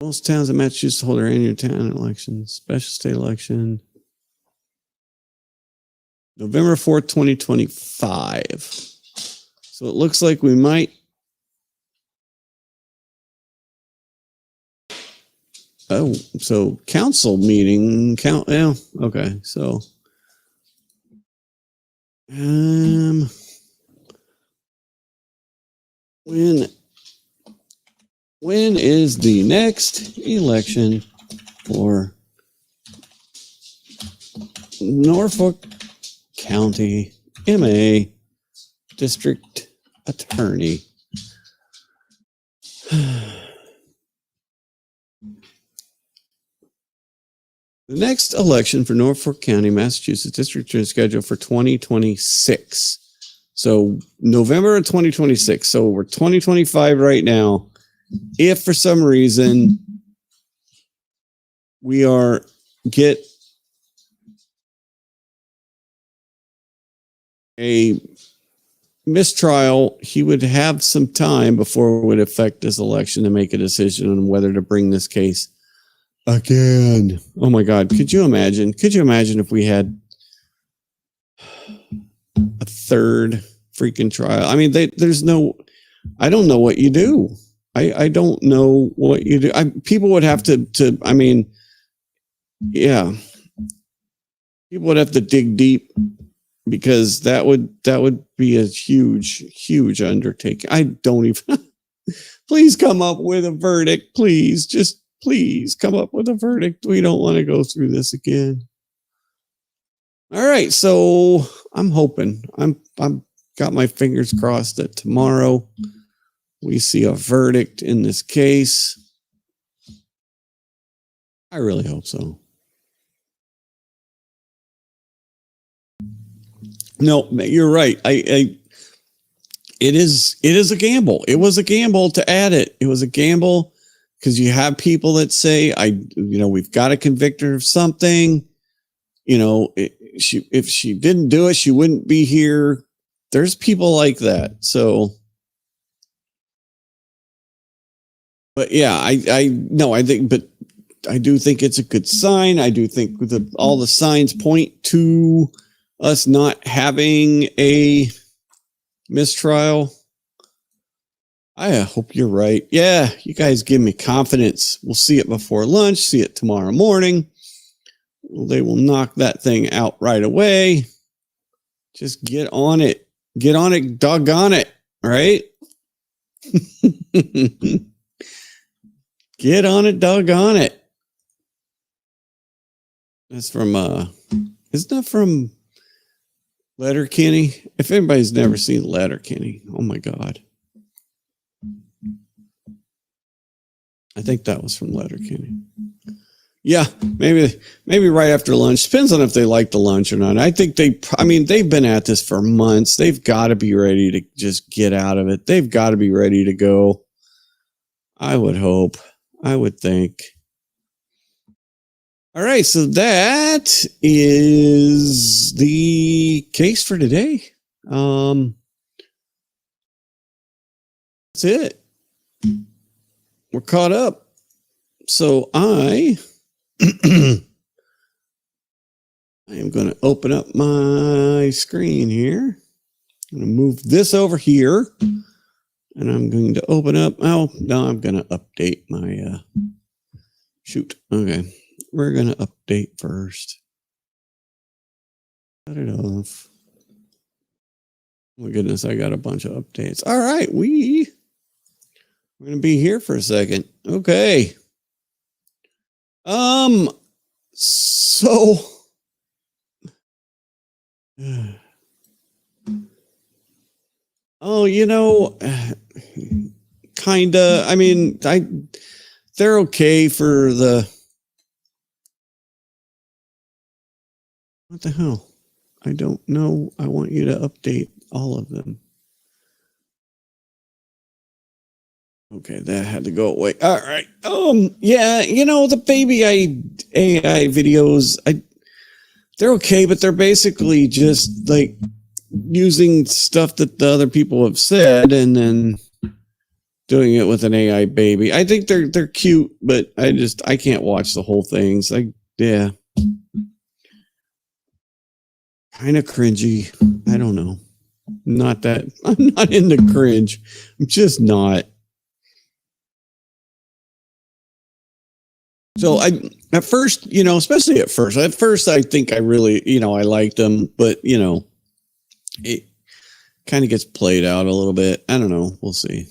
Most towns in Massachusetts hold their annual town elections, special state election. November 4th, 2025. So it looks like we might. Oh, so council meeting yeah, okay. So when is the next election for Norfolk County MA District Attorney? The next election for Norfolk County, Massachusetts District Attorney is scheduled for 2026. So November of 2026. So we're 2025 right now. If for some reason we get a mistrial, he would have some time before it would affect this election to make a decision on whether to bring this case again. Oh my God. Could you imagine if we had a third freaking trial? I mean, I don't know what you do. I don't know what you do. People would have to, yeah, people would have to dig deep, because that would be a huge undertaking. I don't even, please come up with a verdict. Please come up with a verdict. We don't want to go through this again. All right. So I'm hoping, I'm got my fingers crossed that tomorrow we see a verdict in this case. I really hope so. No, you're right. It is a gamble. It was a gamble to add it. It was a gamble because you have people that say, we've got to convict her of something. If she didn't do it, she wouldn't be here. There's people like that. So, but yeah, I do think it's a good sign. I do think all the signs point to us not having a mistrial. I hope you're right. Yeah, you guys give me confidence. We'll see it before lunch, see it tomorrow morning. They will knock that thing out right away. Just get on it. Get on it, doggone it. right? Get on it, doggone it. That's from, isn't that from Letterkenny? If anybody's never seen Letterkenny, oh my God. I think that was from Letterkenny. Yeah, maybe right after lunch. Depends on if they like the lunch or not. I think they've been at this for months. They've got to be ready to just get out of it. They've got to be ready to go. I would hope. I would think. All right, so that is the case for today. That's it. We're caught up. So I am going to open up my screen here. I'm going to move this over here. And I'm going to open up. Oh, no, I'm going to update my shoot. Okay. We're going to update first. Cut it off. Oh my goodness, I got a bunch of updates. All right, we're going to be here for a second. Okay. So kinda. I mean, they're okay for the. What the hell? I don't know. I want you to update all of them. Okay, that had to go away. All right. Yeah, the baby AI videos, they're okay, but they're basically just like using stuff that the other people have said and then doing it with an AI baby. I think they're cute, but I can't watch the whole thing. It's like, yeah. Kind of cringy. I don't know. I'm not into cringe. I'm just not. So at first, especially at first I think I really, I liked them, but it kind of gets played out a little bit. I don't know. We'll see.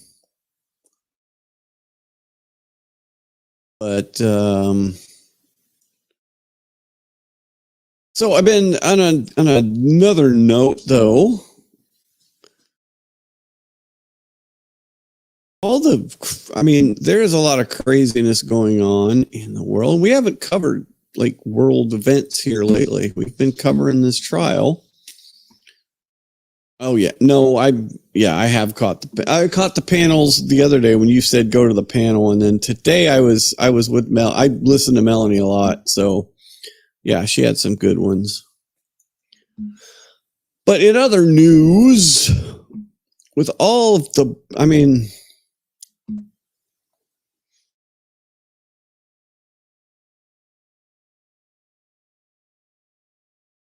But, so I've been on another note though. There is a lot of craziness going on in the world. We haven't covered like world events here lately. We've been covering this trial. Oh yeah, no, I have caught the panels the other day when you said go to the panel, and then today I was with Mel. I listened to Melanie a lot, so yeah, she had some good ones. But in other news, with all of the,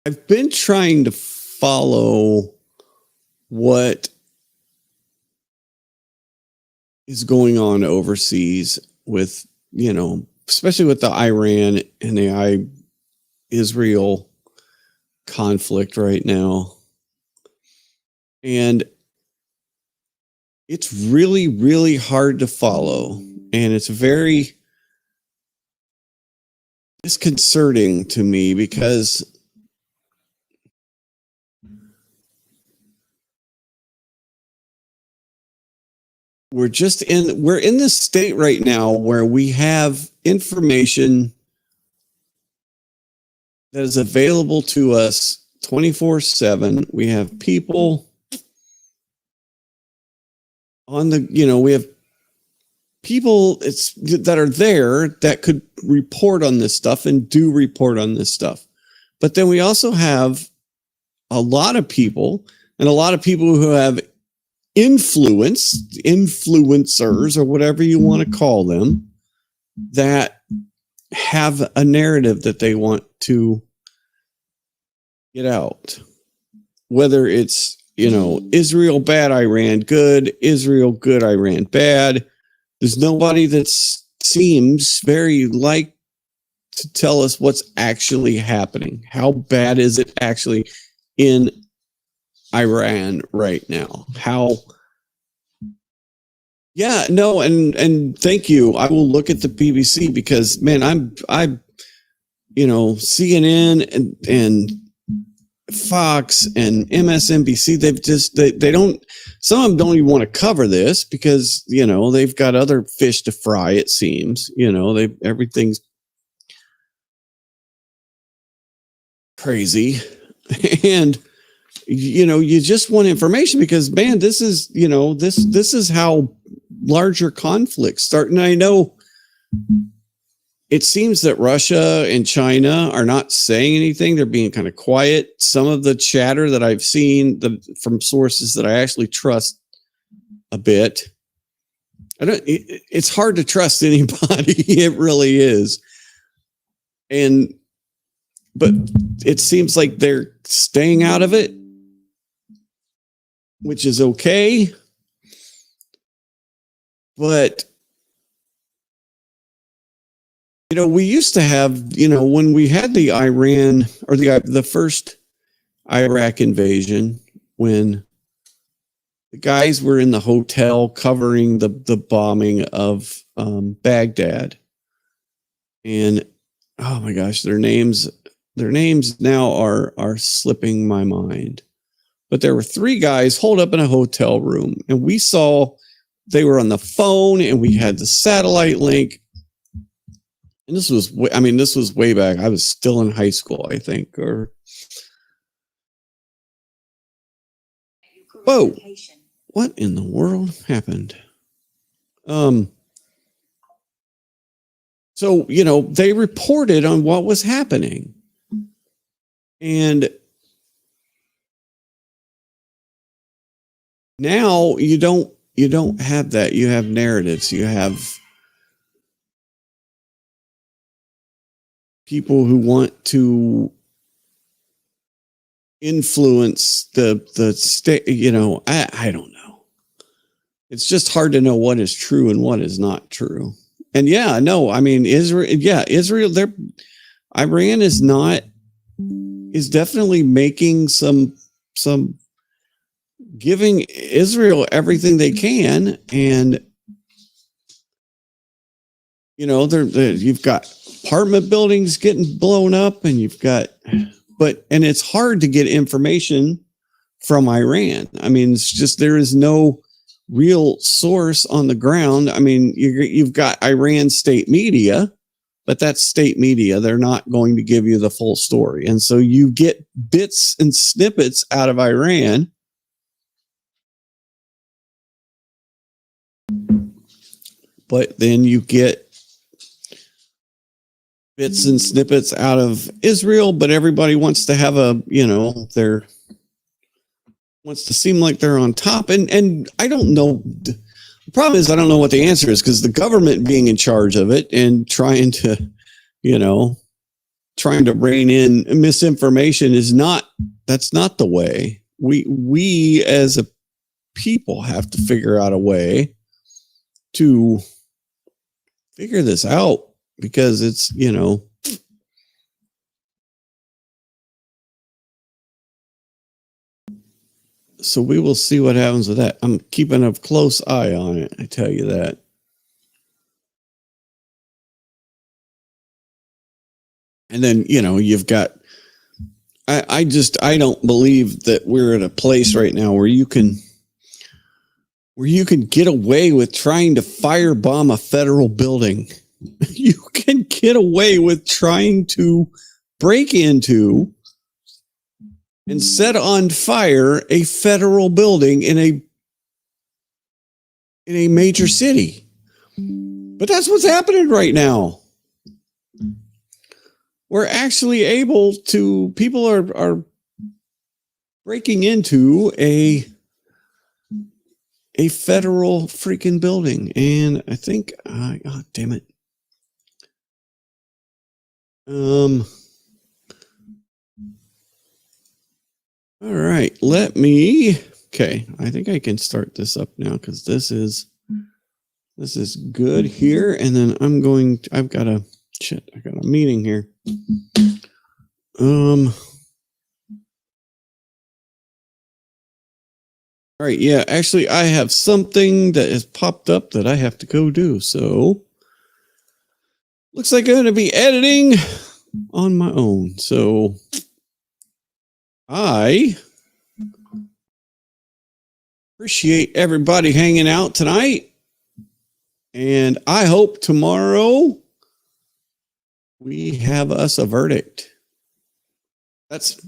I've been trying to follow what is going on overseas with, especially with the Iran and the Israel conflict right now. And it's really, really hard to follow. And it's very disconcerting to me because we're in this state right now where we have information that is available to us 24/7. We have people on we have people that are there that could report on this stuff and do report on this stuff. But then we also have a lot of people who have influencers or whatever you want to call them, that have a narrative that they want to get out. Whether it's, Israel bad, Iran good, Israel good, Iran bad. There's nobody that seems very like to tell us what's actually happening. How bad is it actually in Iran right now? How Yeah, no, and thank you. I will look at the BBC because man, CNN and Fox and MSNBC, they don't, some of them don't even want to cover this because, they've got other fish to fry, it seems. Everything's crazy. And, you just want information because, man, this is, this is how larger conflicts start. And I know it seems that Russia and China are not saying anything. They're being kind of quiet. Some of the chatter that I've seen from sources that I actually trust a bit, it's hard to trust anybody. It really is. But it seems like they're staying out of it, which is okay. But we used to have, when we had the Iran or the first Iraq invasion, when the guys were in the hotel covering the bombing of Baghdad, and oh my gosh, their names now are slipping my mind. But there were 3 guys holed up in a hotel room, and we saw they were on the phone, and we had the satellite link. And this was way back. I was still in high school, I think. Or whoa, what in the world happened? So they reported on what was happening, and now you don't have that. You have narratives. You have people who want to influence the state. I don't know. It's just hard to know what is true and what is not true. And Israel, Iran is definitely making some giving Israel everything they can. And, you've got apartment buildings getting blown up, and and it's hard to get information from Iran. It's just, there is no real source on the ground. You've got Iran state media, but that's state media. They're not going to give you the full story. And so you get bits and snippets out of Iran. But then you get bits and snippets out of Israel, but everybody wants to have wants to seem like they're on top. And I don't know. The problem is I don't know what the answer is, because the government being in charge of it and trying to rein in misinformation that's not the way. We as a people have to figure out a way to figure this out, because it's, so we will see what happens with that. I'm keeping a close eye on it, I tell you that. And then, you've got, I don't believe that we're at a place right now where you can get away with trying to firebomb a federal building. You can get away with trying to break into and set on fire a federal building in a major city. But that's what's happening right now. We're actually able to, people are breaking into a federal freaking building. And I think, oh, damn it. All right, okay. I think I can start this up now, because this is good here. And then I've got a meeting here. All right, yeah, actually, I have something that has popped up that I have to go do. So, looks like I'm going to be editing on my own. So, I appreciate everybody hanging out tonight. And I hope tomorrow we have us a verdict. That's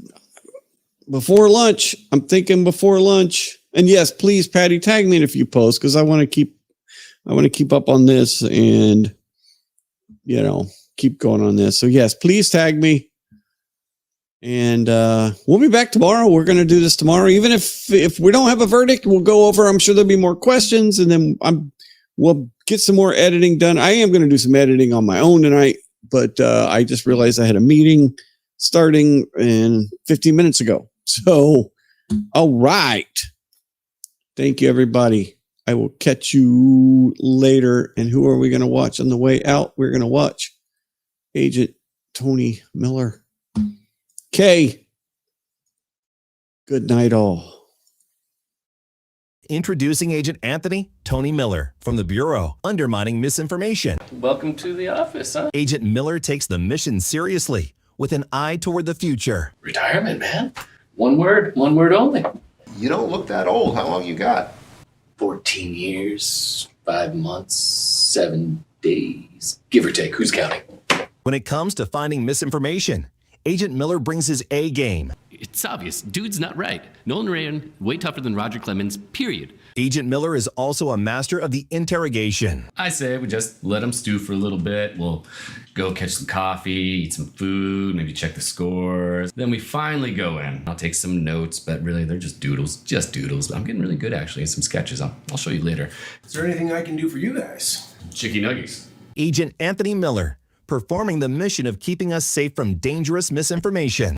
before lunch. I'm thinking before lunch. And yes, please, Patty, tag me in a few posts because I want to keep up on this and keep going on this. So yes, please tag me. And we'll be back tomorrow. We're going to do this tomorrow. Even if we don't have a verdict, we'll go over. I'm sure there'll be more questions, and then we'll get some more editing done. I am going to do some editing on my own tonight, but I just realized I had a meeting starting in 15 minutes ago. So, all right. Thank you, everybody. I will catch you later. And who are we going to watch on the way out? We're going to watch Agent Tony Miller. Okay. Good night, all. Introducing Agent Anthony Tony Miller from the Bureau, undermining misinformation. Welcome to the office, huh? Agent Miller takes the mission seriously with an eye toward the future. Retirement, man. One word only. You don't look that old. How long you got? 14 years, 5 months, 7 days. Give or take. Who's counting? When it comes to finding misinformation, Agent Miller brings his A game. It's obvious. Dude's not right. Nolan Ryan, way tougher than Roger Clemens, period. Agent Miller is also a master of the interrogation. I say we just let him stew for a little bit. We'll go catch some coffee, eat some food, maybe check the scores. Then we finally go in. I'll take some notes, but really they're just doodles. I'm getting really good actually at some sketches. I'll show you later. Is there anything I can do for you guys? Chicky nuggies. Agent Anthony Miller, performing the mission of keeping us safe from dangerous misinformation.